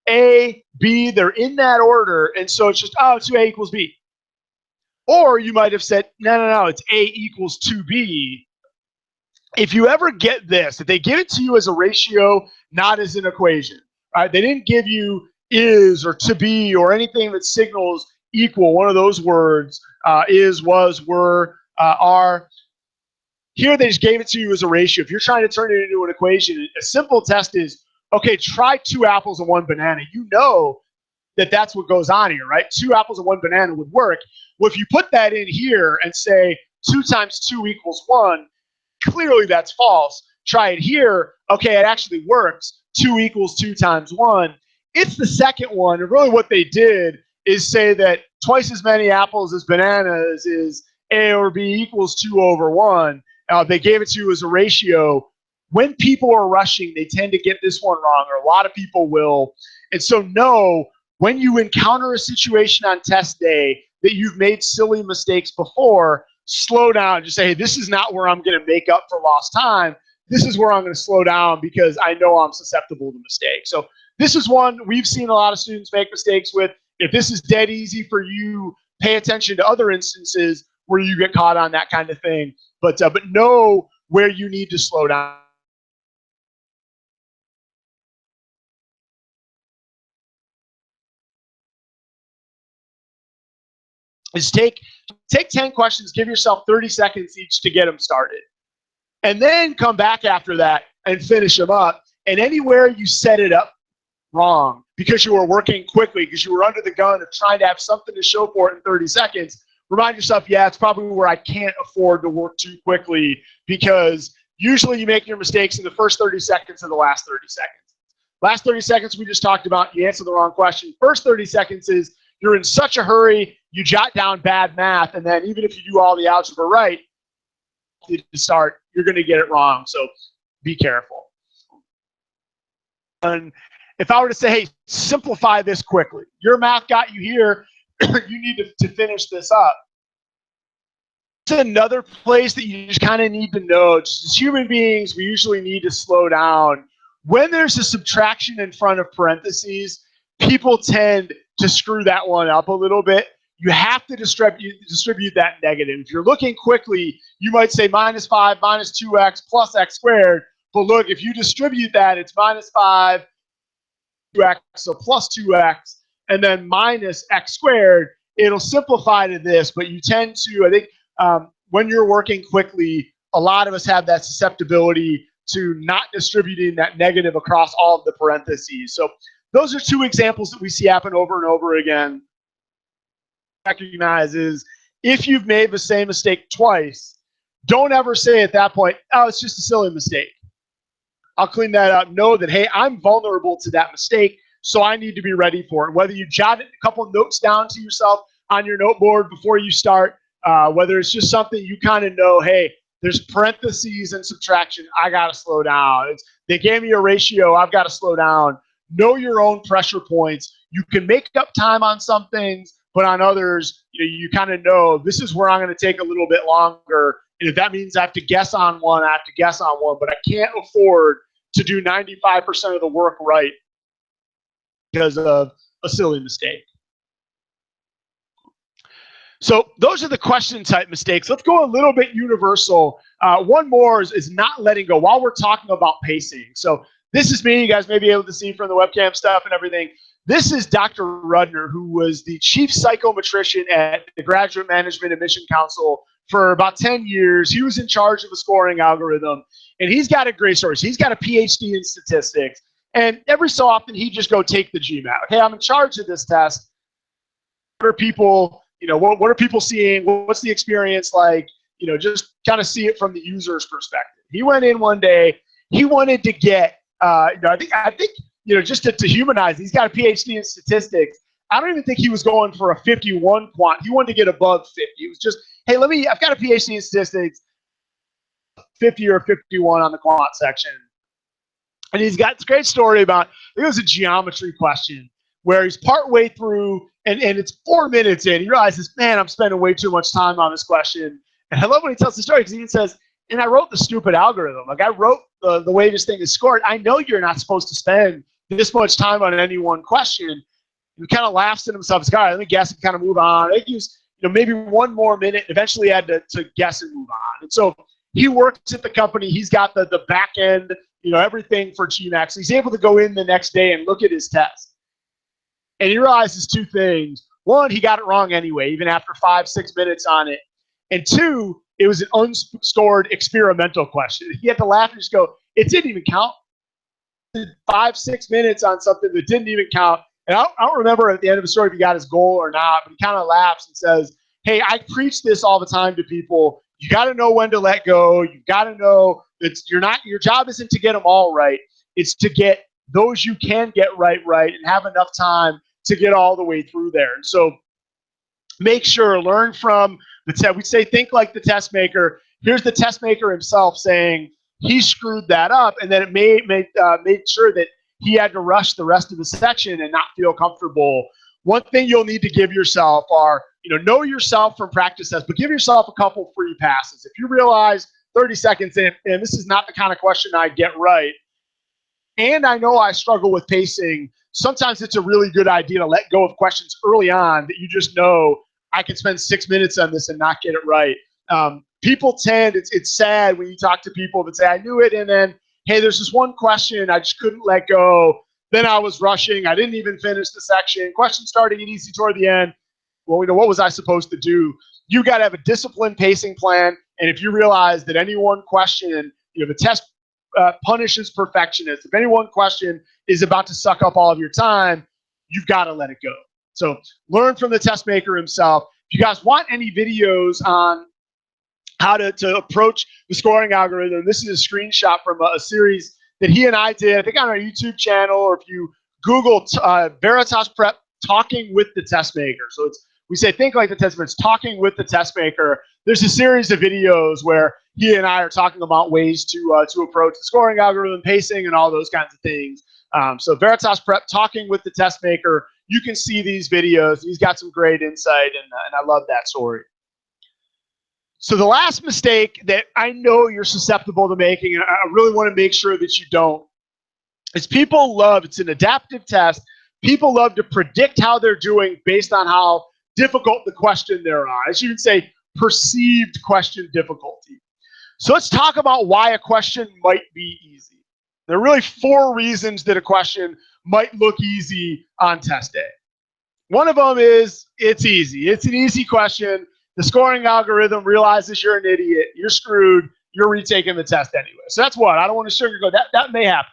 2A, B, they're in that order, and so it's just, oh, 2A equals B. Or you might have said, no, it's A equals 2B. If you ever get this, if they give it to you as a ratio, not as an equation, right? They didn't give you is or to be or anything that signals equal, one of those words, is, was, were, are. Here they just gave it to you as a ratio. If you're trying to turn it into an equation, a simple test is, okay, try 2 apples and 1 banana. You know that that's what goes on here, right? 2 apples and 1 banana would work. Well, if you put that in here and say 2 times 2 equals 1, clearly that's false. Try it here. Okay, it actually works. 2 equals 2 times 1. It's the second one, and really what they did is say that twice as many apples as bananas is A or B equals 2 over 1. They gave it to you as a ratio. When people are rushing, they tend to get this one wrong, or a lot of people will. And so know, when you encounter a situation on test day that you've made silly mistakes before, slow down. Just say, hey, this is not where I'm going to make up for lost time. This is where I'm going to slow down because I know I'm susceptible to mistakes. So this is one we've seen a lot of students make mistakes with. If this is dead easy for you, pay attention to other instances where you get caught on that kind of thing. But know where you need to slow down. Is take 10 questions, give yourself 30 seconds each to get them started. And then come back after that and finish them up. And anywhere you set it up wrong because you were working quickly, because you were under the gun of trying to have something to show for it in 30 seconds, remind yourself, yeah, it's probably where I can't afford to work too quickly, because usually you make your mistakes in the first 30 seconds and the last 30 seconds. Last 30 seconds we just talked about, you answer the wrong question. First 30 seconds is you're in such a hurry, you jot down bad math, and then even if you do all the algebra right, to start, you're going to get it wrong. So be careful. And if I were to say, hey, simplify this quickly, your math got you here, you need to finish this up. It's another place that you just kind of need to know. Just as human beings, we usually need to slow down. When there's a subtraction in front of parentheses, people tend to screw that one up a little bit. You have to distribute that negative. If you're looking quickly, you might say minus 5 minus 2x plus x squared. But look, if you distribute that, it's minus 5, 2x, so plus 2x, and then minus x squared. It'll simplify to this, but you tend to, I think, when you're working quickly, a lot of us have that susceptibility to not distributing that negative across all of the parentheses. So those are 2 examples that we see happen over and over again. Recognize is, if you've made the same mistake twice, don't ever say at that point, oh, it's just a silly mistake. I'll clean that up. Know that, hey, I'm vulnerable to that mistake, so I need to be ready for it. Whether you jot a couple of notes down to yourself on your noteboard before you start, whether it's just something you kind of know, hey, there's parentheses and subtraction, I got to slow down. They gave me a ratio, I've got to slow down. Know your own pressure points. You can make up time on some things, but on others, you kind of know this is where I'm going to take a little bit longer. And if that means I have to guess on one, I have to guess on one. But I can't afford to do 95% of the work right because of a silly mistake. So those are the question type mistakes. Let's go a little bit universal. One more is not letting go while we're talking about pacing. So this is me. You guys may be able to see from the webcam stuff and everything. This is Dr. Rudner, who was the chief psychometrician at the Graduate Management Admission Council for about 10 years. He was in charge of a scoring algorithm, and he's got a great story. He's got a PhD in statistics, and every so often he'd just go take the GMAT. Okay, I'm in charge of this test. What are people, what are people seeing? What's the experience like? Just kind of see it from the user's perspective. He went in one day. He wanted to get, I think, just to humanize, he's got a PhD in statistics. I don't even think he was going for a 51 quant. He wanted to get above 50. It was just, hey, I've got a PhD in statistics, 50 or 51 on the quant section. And he's got this great story about, I think it was a geometry question where he's partway through and it's 4 minutes in. He realizes, man, I'm spending way too much time on this question. And I love when he tells the story because he says, and I wrote the stupid algorithm. Like I wrote the way this thing is scored. I know you're not supposed to spend this much time on any one question. He kind of laughs at himself. He's like, all right, let me guess and kind of move on. I use, maybe 1 more minute. Eventually, had to guess and move on. And so he works at the company. He's got the back end, everything for GMAT. So he's able to go in the next day and look at his test. And he realizes 2 things. 1, he got it wrong anyway, even after 5-6 minutes on it. And 2, it was an unscored experimental question. He had to laugh and just go, it didn't even count. 5-6 minutes on something that didn't even count. And I don't remember at the end of the story if he got his goal or not, but he kind of laughs and says, hey, I preach this all the time to people. You got to know when to let go. You got to know that your job isn't to get them all right. It's to get those you can get right and have enough time to get all the way through there. And so make sure, learn from the test. We say, think like the test maker. Here's the test maker himself saying he screwed that up, and then it made sure that he had to rush the rest of the section and not feel comfortable. One thing you'll need to give yourself are, know yourself from practice tests, but give yourself a couple free passes. If you realize 30 seconds in, and this is not the kind of question I get right, and I know I struggle with pacing, sometimes it's a really good idea to let go of questions early on that you just know I can spend 6 minutes on this and not get it right. People tend, it's sad when you talk to people that say, I knew it, and then, hey, there's this one question I just couldn't let go. Then I was rushing. I didn't even finish the section. Question starting and easy toward the end. Well, what was I supposed to do? You got to have a disciplined pacing plan. And if you realize that any one question, the test punishes perfectionists. If any one question is about to suck up all of your time, you've got to let it go. So learn from the test maker himself. If you guys want any videos on how to approach the scoring algorithm, this is a screenshot from a series that he and I did, I think on our YouTube channel, or if you Google Veritas Prep talking with the test maker. So we say think like the test maker, it's talking with the test maker. There's a series of videos where he and I are talking about ways to approach the scoring algorithm, pacing, and all those kinds of things. So Veritas Prep talking with the test maker. You can see these videos. He's got some great insight, and I love that story. So the last mistake that I know you're susceptible to making, and I really want to make sure that you don't, is people love, it's an adaptive test, people love to predict how they're doing based on how difficult the question there are. As you would say, perceived question difficulty. So let's talk about why a question might be easy. There are really 4 reasons that a question might look easy on test day. One of them is it's easy. It's an easy question. The scoring algorithm realizes you're an idiot. You're screwed. You're retaking the test anyway. So that's one. I don't want to sugarcoat that. That may happen.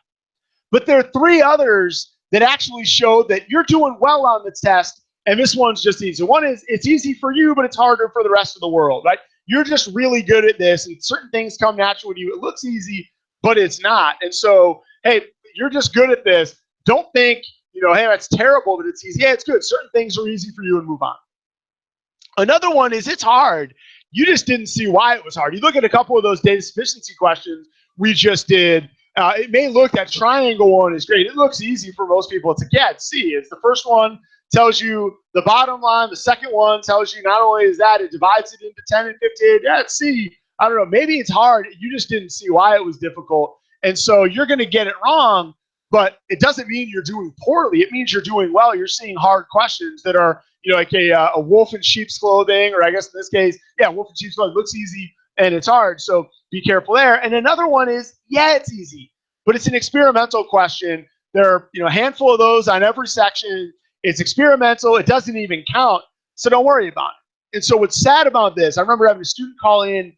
But there are 3 others that actually show that you're doing well on the test, and this one's just easy. One is it's easy for you, but it's harder for the rest of the world, right? You're just really good at this, and certain things come natural to you. It looks easy, but it's not. And so, hey, you're just good at this. Don't think, hey, that's terrible that it's easy. Yeah, it's good. Certain things are easy for you, and move on. Another one is it's hard. You just didn't see why it was hard. You look at a couple of those data sufficiency questions we just did. It may look, that triangle one is great. It looks easy for most people. It's it's C. It's the first one tells you the bottom line. The second one tells you not only is that, it divides it into 10 and 15. Yeah, it's C. I don't know. Maybe it's hard. You just didn't see why it was difficult. And so you're going to get it wrong. but it doesn't mean you're doing poorly. It means you're doing well. You're seeing hard questions that are, like a wolf in sheep's clothing, or I guess in this case, yeah, wolf in sheep's clothing looks easy and it's hard. So be careful there. And another one is, yeah, it's easy, but it's an experimental question. There are, a handful of those on every section. It's experimental. It doesn't even count. So don't worry about it. And so what's sad about this, I remember having a student call in,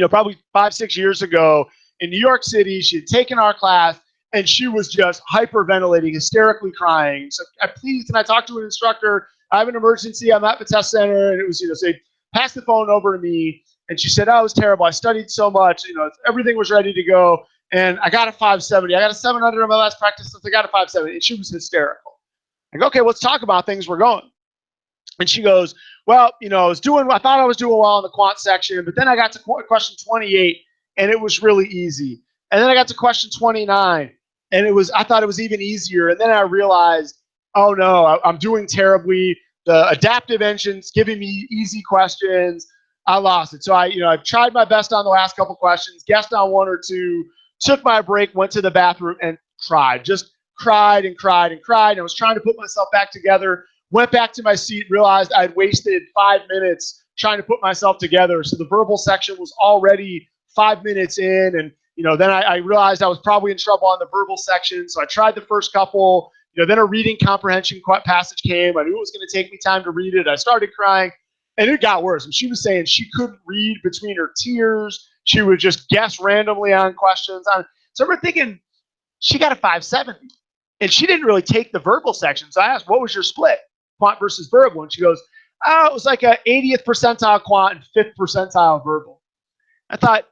probably 5-6 years ago in New York City. She had taken our class and she was just hyperventilating, hysterically crying. So please, can I talk to an instructor? I have an emergency. I'm at the test center. And it was, say, pass the phone over to me. And she said, oh, it was terrible. I studied so much. Everything was ready to go. And I got a 570. I got a 700 on my last practice test. I got a 570. And she was hysterical. I go, okay, let's talk about things we're going. And she goes, well, I thought I was doing well in the quant section, but then I got to question 28 and it was really easy. And then I got to question 29 and I thought it was even easier. And then I realized, oh no, I'm doing terribly. The adaptive engine's giving me easy questions. I lost it. So I tried my best on the last couple questions, guessed on one or two, took my break, went to the bathroom and cried, just cried and cried and cried. I was trying to put myself back together, went back to my seat, realized I'd wasted 5 minutes trying to put myself together. So the verbal section was already 5 minutes in. And, then I realized I was probably in trouble on the verbal section. So I tried the first couple, then a reading comprehension passage came. I knew it was going to take me time to read it. I started crying and it got worse. And she was saying she couldn't read between her tears. She would just guess randomly on questions. So we're thinking she got a 570 and she didn't really take the verbal section. So I asked, what was your split? Quant versus verbal. And she goes, oh, it was like a 80th percentile quant and 5th percentile verbal. I thought,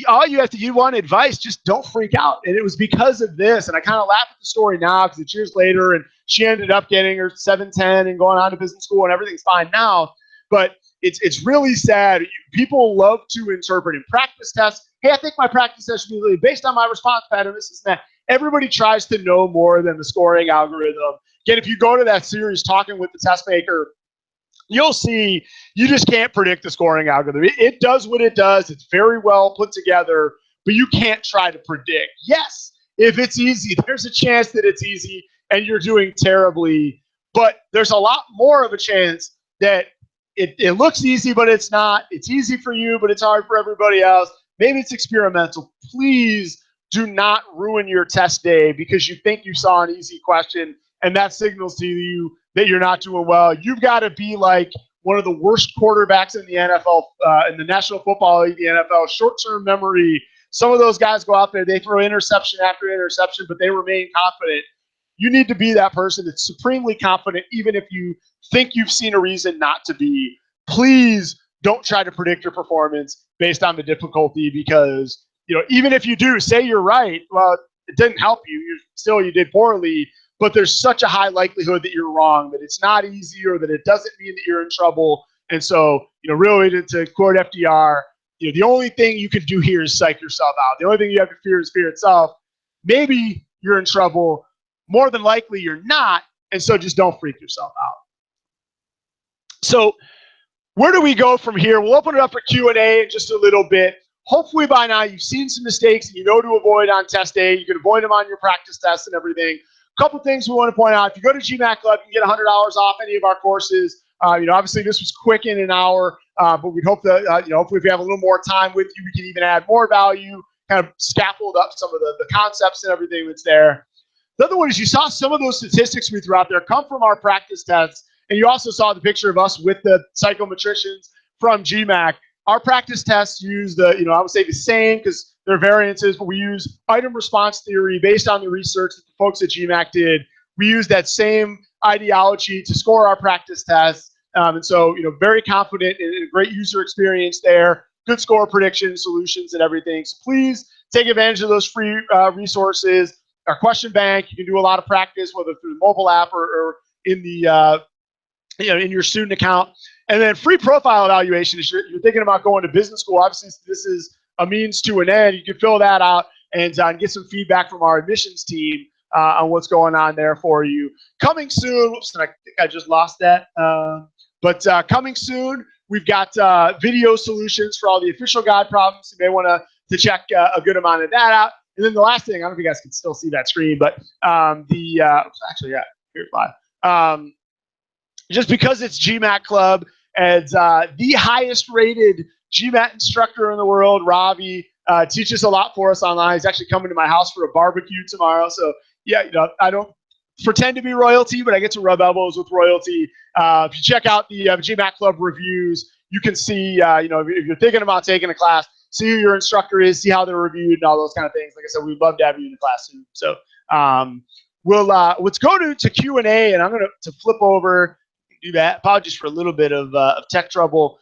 all you have to, you want advice, just don't freak out. And it was because of this. And I kind of laugh at the story now because it's years later and she ended up getting her 710 and going on to business school and everything's fine now. But it's really sad. People love to interpret in practice tests. Hey, I think my practice test should be really based on my response pattern. This is that. Everybody tries to know more than the scoring algorithm. Again, if you go to that series, Talking with the Test Maker, you'll see you just can't predict the scoring algorithm. It does what it does. It's very well put together, but you can't try to predict. Yes, if it's easy, there's a chance that it's easy and you're doing terribly, but there's a lot more of a chance that it looks easy, but it's not. It's easy for you, but it's hard for everybody else. Maybe it's experimental. Please do not ruin your test day because you think you saw an easy question and that signals to you that you're not doing well. You've got to be like one of the worst quarterbacks in the NFL, in the National Football League, the NFL, short-term memory. Some of those guys go out there, they throw interception after interception, but they remain confident. You need to be that person that's supremely confident, even if you think you've seen a reason not to be. Please don't try to predict your performance based on the difficulty because, even if you do, say you're right, well, it didn't help you. You did poorly. But there's such a high likelihood that you're wrong, that it's not easy or that it doesn't mean that you're in trouble. And so, really to quote FDR, the only thing you can do here is psych yourself out. The only thing you have to fear is fear itself. Maybe you're in trouble. More than likely you're not. And so just don't freak yourself out. So where do we go from here? We'll open it up for Q&A in just a little bit. Hopefully by now you've seen some mistakes and you know to avoid on test day. You can avoid them on your practice tests and everything. Couple things we want to point out. If you go to GMAT Club, you can get $100 off any of our courses. Obviously this was quick in an hour, but we hope that, hopefully if we have a little more time with you, we can even add more value, kind of scaffold up some of the concepts and everything that's there. The other one is you saw some of those statistics we threw out there come from our practice tests, and you also saw the picture of us with the psychometricians from GMAT. Our practice tests use I would say the same because there are variances, but we use item response theory based on the research that the folks at GMAT did. We use that same ideology to score our practice tests. And so, very confident in a great user experience there, good score prediction solutions and everything. So please take advantage of those free resources. Our question bank, you can do a lot of practice, whether through the mobile app or in the in your student account. And then free profile evaluation. If you're thinking about going to business school, obviously this is a means to an end. You can fill that out and get some feedback from our admissions team on what's going on there for you. Coming soon, oops, I think I just lost that. But coming soon, we've got video solutions for all the official guide problems. You may want to check a good amount of that out. And then the last thing, I don't know if you guys can still see that screen, but actually, yeah, here's live. Just because it's GMAT Club, as the highest rated GMAT instructor in the world, Ravi, teaches a lot for us online. He's actually coming to my house for a barbecue tomorrow. So yeah, I don't pretend to be royalty, but I get to rub elbows with royalty. If you check out the GMAT Club reviews, you can see, if you're thinking about taking a class, see who your instructor is, see how they're reviewed, and all those kind of things. Like I said, we'd love to have you in the class soon. So let's go to Q&A, and I'm going to flip over. Do that. Apologies for a little bit of tech trouble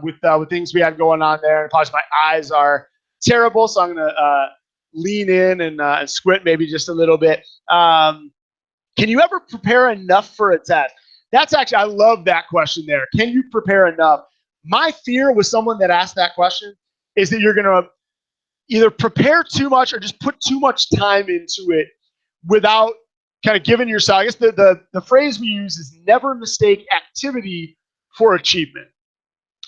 with things we had going on there. Apologies, my eyes are terrible, so I'm going to lean in and squint maybe just a little bit. Can you ever prepare enough for a test? That's actually, I love that question there. Can you prepare enough? My fear with someone that asked that question is that you're going to either prepare too much or just put too much time into it without kind of giving yourself, I guess the phrase we use is never mistake activity for achievement.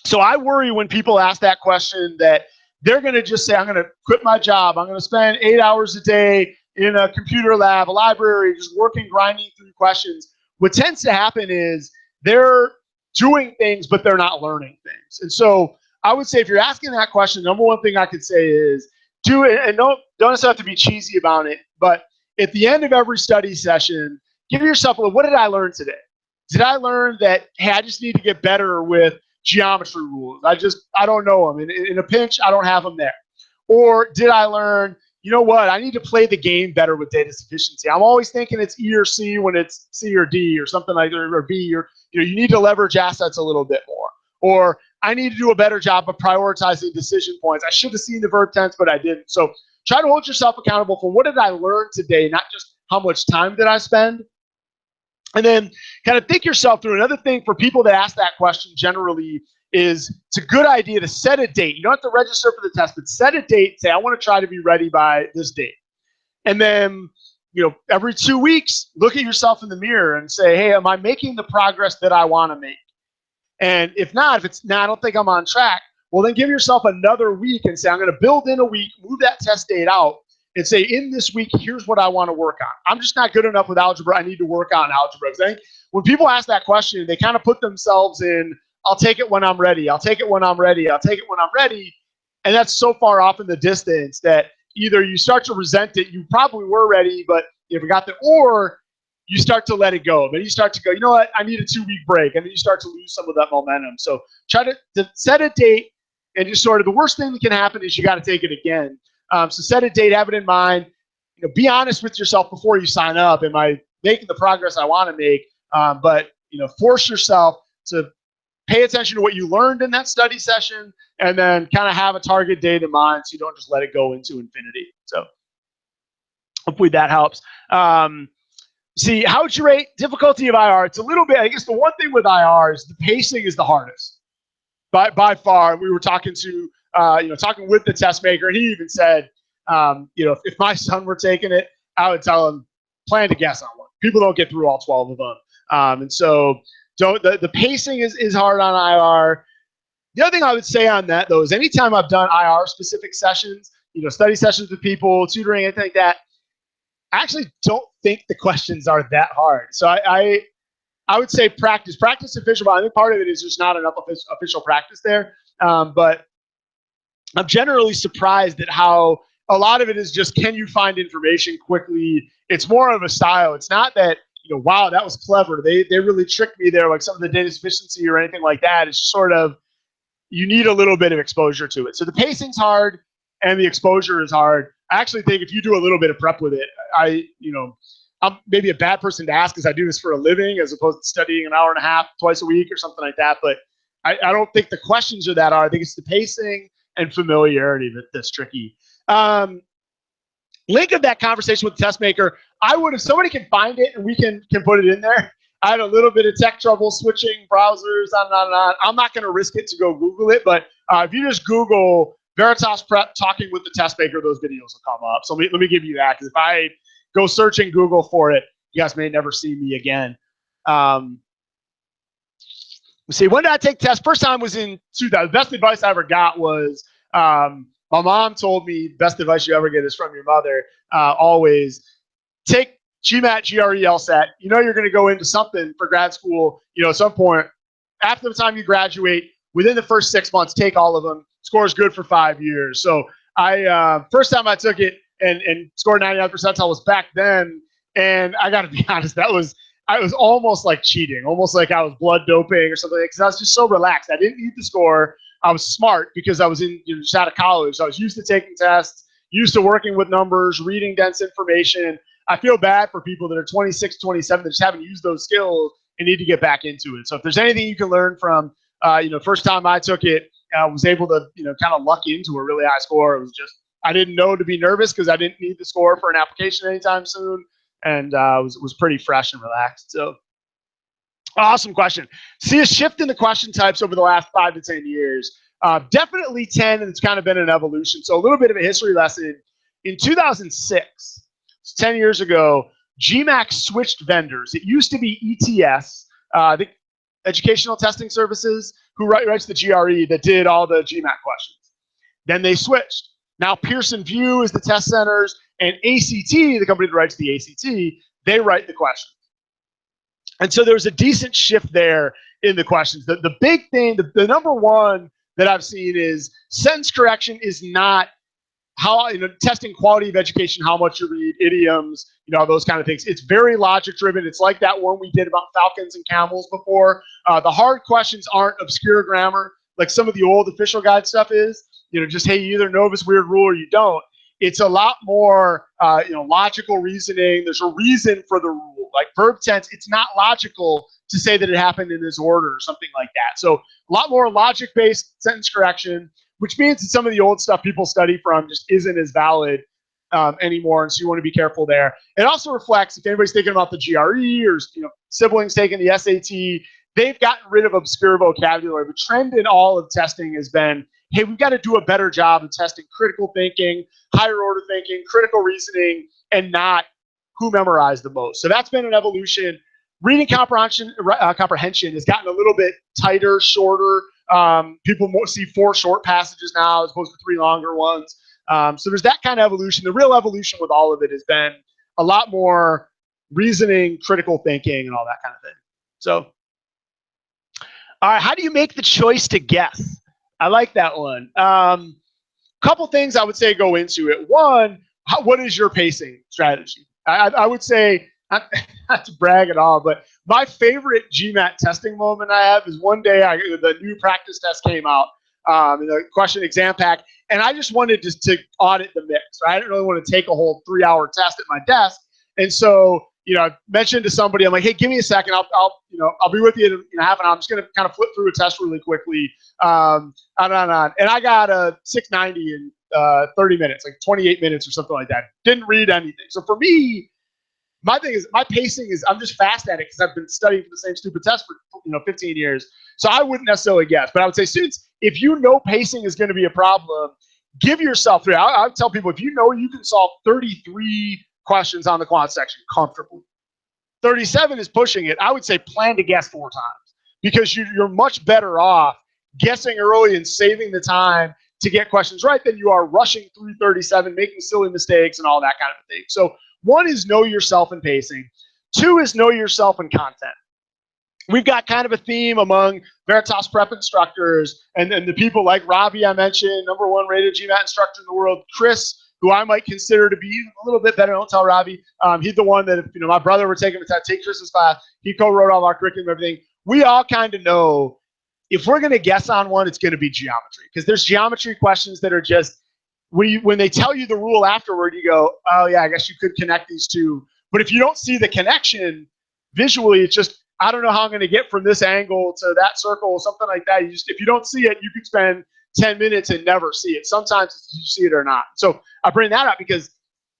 So I worry when people ask that question that they're going to just say, I'm going to quit my job. I'm going to spend 8 hours a day in a computer lab, a library, just working, grinding through questions. What tends to happen is they're doing things, but they're not learning things. And so I would say if you're asking that question, number one thing I could say is do it, and don't necessarily have to be cheesy about it, but at the end of every study session, give yourself what did I learn today? Did I learn that, hey, I just need to get better with geometry rules? I don't know them. In a pinch, I don't have them there. Or did I learn, you know what, I need to play the game better with data sufficiency. I'm always thinking it's E or C when it's C or D or something like that, or B, or you need to leverage assets a little bit more. Or I need to do a better job of prioritizing decision points. I should have seen the verb tense, but I didn't. So try to hold yourself accountable for what did I learn today, not just how much time did I spend. And then kind of think yourself through. Another thing for people that ask that question generally is it's a good idea to set a date. You don't have to register for the test, but set a date. Say, I want to try to be ready by this date. And then, every 2 weeks, look at yourself in the mirror and say, hey, am I making the progress that I want to make? And if not, I don't think I'm on track, well, then give yourself another week and say, I'm going to build in a week, move that test date out, and say, in this week, here's what I want to work on. I'm just not good enough with algebra. I need to work on algebra. I think when people ask that question, they kind of put themselves in, I'll take it when I'm ready. I'll take it when I'm ready. I'll take it when I'm ready. And that's so far off in the distance that either you start to resent it, you probably were ready, but you forgot that, or you start to let it go. Then you start to go, you know what, I need a 2-week break. And then you start to lose some of that momentum. So try to set a date, and just sort of the worst thing that can happen is you got to take it again. So set a date, have it in mind. Be honest with yourself before you sign up. Am I making the progress I want to make? But force yourself to pay attention to what you learned in that study session, and then kind of have a target date in mind so you don't just let it go into infinity. So hopefully that helps. See, how would you rate difficulty of IR? It's a little bit, I guess the one thing with IR is the pacing is the hardest. By far. We were talking to, talking with the test maker, and he even said, if my son were taking it, I would tell him, plan to guess on one. People don't get through all 12 of them. And so the pacing is hard on IR. The other thing I would say on that, though, is anytime I've done IR-specific sessions, study sessions with people, tutoring, anything like that, I actually don't think the questions are that hard. So I would say practice official, but I think part of it is there's not enough official practice there. But I'm generally surprised at how a lot of it is just, can you find information quickly? It's more of a style. It's not that, wow, that was clever. They really tricked me there, like some of the data sufficiency or anything like that. It's sort of, you need a little bit of exposure to it. So the pacing's hard and the exposure is hard. I actually think if you do a little bit of prep with it, I'm maybe a bad person to ask because I do this for a living as opposed to studying an hour and a half twice a week or something like that. But I don't think the questions are that hard. I think it's the pacing and familiarity that's tricky. Link of that conversation with the test maker, if somebody can find it and we can put it in there. I had a little bit of tech trouble switching browsers, on and on and on. I'm not going to risk it to go Google it, but if you just Google Veritas Prep talking with the test maker, those videos will come up. So let me give you that, because if I go searching Google for it, you guys may never see me again. Let's see, when did I take tests? First time was in 2000. The best advice I ever got was my mom told me best advice you ever get is from your mother. Always take GMAT, GRE, LSAT. You know you're going to go into something for grad school, at some point. After the time you graduate, within the first 6 months, take all of them. Score is good for 5 years. So I first time I took it and scored 99 percentile was back then. And I got to be honest, I was almost like cheating, almost like I was blood doping or something, because I was just so relaxed. I didn't need the score. I was smart because I was just out of college. So I was used to taking tests, used to working with numbers, reading dense information. I feel bad for people that are 26, 27 that just haven't used those skills and need to get back into it. So if there's anything you can learn from, first time I took it, I was able to, kind of luck into a really high score. It was just, I didn't know to be nervous because I didn't need the score for an application anytime soon. And was pretty fresh and relaxed. So awesome question. See a shift in the question types over the last 5 to 10 years. Definitely 10, and it's kind of been an evolution. So a little bit of a history lesson. In 2006, 10 years ago, GMAT switched vendors. It used to be ETS, the Educational Testing Services, who writes the GRE, that did all the GMAT questions. Then they switched. Now Pearson VUE is the test centers, and ACT, the company that writes the ACT, they write the questions. And so there's a decent shift there in the questions. The big thing, the number one that I've seen is sentence correction is not how, testing quality of education, how much you read, idioms, those kind of things. It's very logic driven. It's like that one we did about falcons and camels before. The hard questions aren't obscure grammar like some of the old official guide stuff is. Just, hey, you either know this weird rule or you don't. It's a lot more, logical reasoning. There's a reason for the rule. Like verb tense, it's not logical to say that it happened in this order or something like that. So a lot more logic-based sentence correction, which means that some of the old stuff people study from just isn't as valid anymore. And so you want to be careful there. It also reflects, if anybody's thinking about the GRE or siblings taking the SAT, they've gotten rid of obscure vocabulary. The trend in all of testing has been, hey, we've got to do a better job of testing critical thinking, higher order thinking, critical reasoning, and not who memorized the most. So that's been an evolution. Reading comprehension has gotten a little bit tighter, shorter. People see 4 short passages now as opposed to 3 longer ones. So there's that kind of evolution. The real evolution with all of it has been a lot more reasoning, critical thinking, and all that kind of thing. So, all right, how do you make the choice to guess? I like that one. Couple things I would say go into it. One, what is your pacing strategy? I would say, not to brag at all, but my favorite GMAT testing moment I have is one day the new practice test came out, the question exam pack, and I just wanted to audit the mix. Right? I didn't really want to take a whole 3-hour test at my desk, and so I mentioned to somebody, I'm like, hey, give me a second, I'll be with you in half an hour. I'm just gonna kind of flip through a test really quickly, and I got a 690 in 30 minutes, like 28 minutes or something like that. Didn't read anything. So for me, my thing is, my pacing is, I'm just fast at it because I've been studying for the same stupid test for 15 years. So I wouldn't necessarily guess, but I would say students, if you know pacing is going to be a problem, give yourself 3. I would tell people, if you know you can solve 33 questions on the quant section comfortably, 37 is pushing it. I would say plan to guess 4 times because you're much better off guessing early and saving the time to get questions right than you are rushing through 37, making silly mistakes and all that kind of thing. So 1 is know yourself in pacing. 2 is know yourself in content. We've got kind of a theme among Veritas prep instructors and the people like Robbie I mentioned, #1 rated GMAT instructor in the world, Chris, who I might consider to be a little bit better. Don't tell Robbie. He's the one that, if my brother were taking the test, take Chris's class, he co-wrote all our curriculum and everything. We all kind of know if we're going to guess on one, it's going to be geometry, because there's geometry questions that are just, when they tell you the rule afterward, you go, oh yeah, I guess you could connect these two. But if you don't see the connection visually, it's just, I don't know how I'm going to get from this angle to that circle or something like that. If you don't see it, you could spend 10 minutes and never see it. Sometimes you see it or not. So I bring that up because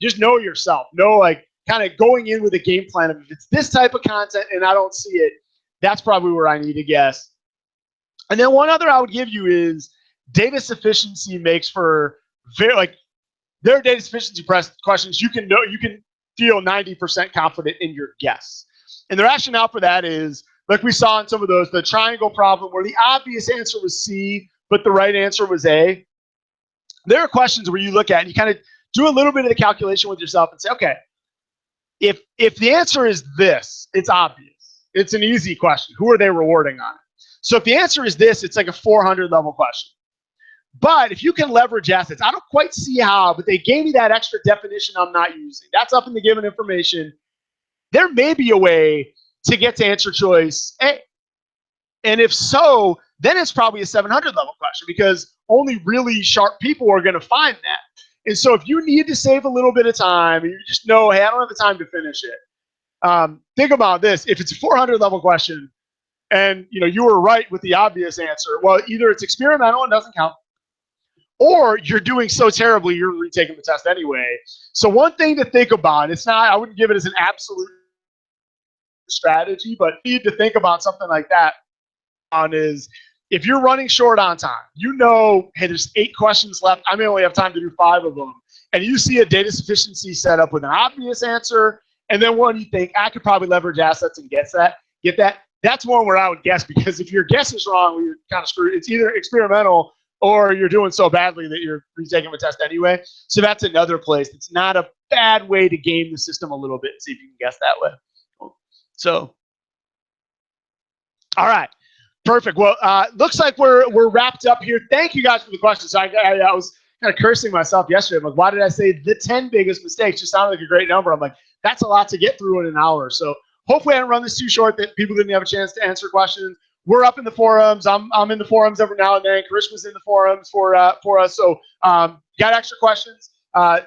just know yourself. Know, like, kind of going in with a game plan of, if it's this type of content and I don't see it, that's probably where I need to guess. And then one other I would give you is data sufficiency makes for their data sufficiency questions. You can feel 90% confident in your guess. And the rationale for that is, like we saw in some of those, the triangle problem where the obvious answer was C, but the right answer was A. there are questions where you look at and you kind of do a little bit of the calculation with yourself and say, okay, if the answer is this, it's obvious. It's an easy question. Who are they rewarding on it? So if the answer is this, it's like a 400 level question. But if you can leverage assets, I don't quite see how, but they gave me that extra definition I'm not using. That's up in the given information. There may be a way to get to answer choice A. And if so, then it's probably a 700 level question because only really sharp people are going to find that. And so if you need to save a little bit of time and you just know, hey, I don't have the time to finish it. Think about this. If it's a 400 level question and you were right with the obvious answer, well, either it's experimental and doesn't count, or you're doing so terribly you're retaking the test anyway. So one thing to think about, it's not, I wouldn't give it as an absolute strategy, but you need to think about something like that is if you're running short on time, hey, there's 8 questions left. I may only have time to do 5 of them. And you see a data sufficiency set up with an obvious answer, and then one you think, I could probably leverage assets and get that. That's one where I would guess, because if your guess is wrong, you're kind of screwed. It's either experimental or you're doing so badly that you're retaking the test anyway. So that's another place. It's not a bad way to game the system a little bit and see if you can guess that way. So, all right. Perfect. Well, looks like we're wrapped up here. Thank you guys for the questions. I was kind of cursing myself yesterday. I'm like, why did I say the 10 biggest mistakes? Just sounded like a great number. I'm like, that's a lot to get through in an hour. So hopefully I didn't run this too short that people didn't have a chance to answer questions. We're up in the forums. I'm in the forums every now and then. Karishma's in the forums for us. So got extra questions,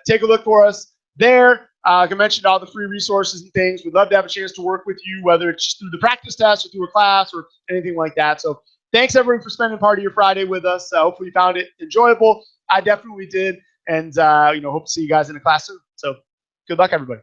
take a look for us there. Like I mentioned, all the free resources and things. We'd love to have a chance to work with you, whether it's just through the practice test or through a class or anything like that. So thanks, everyone, for spending part of your Friday with us. Hopefully you found it enjoyable. I definitely did. And, hope to see you guys in the class soon. So good luck, everybody.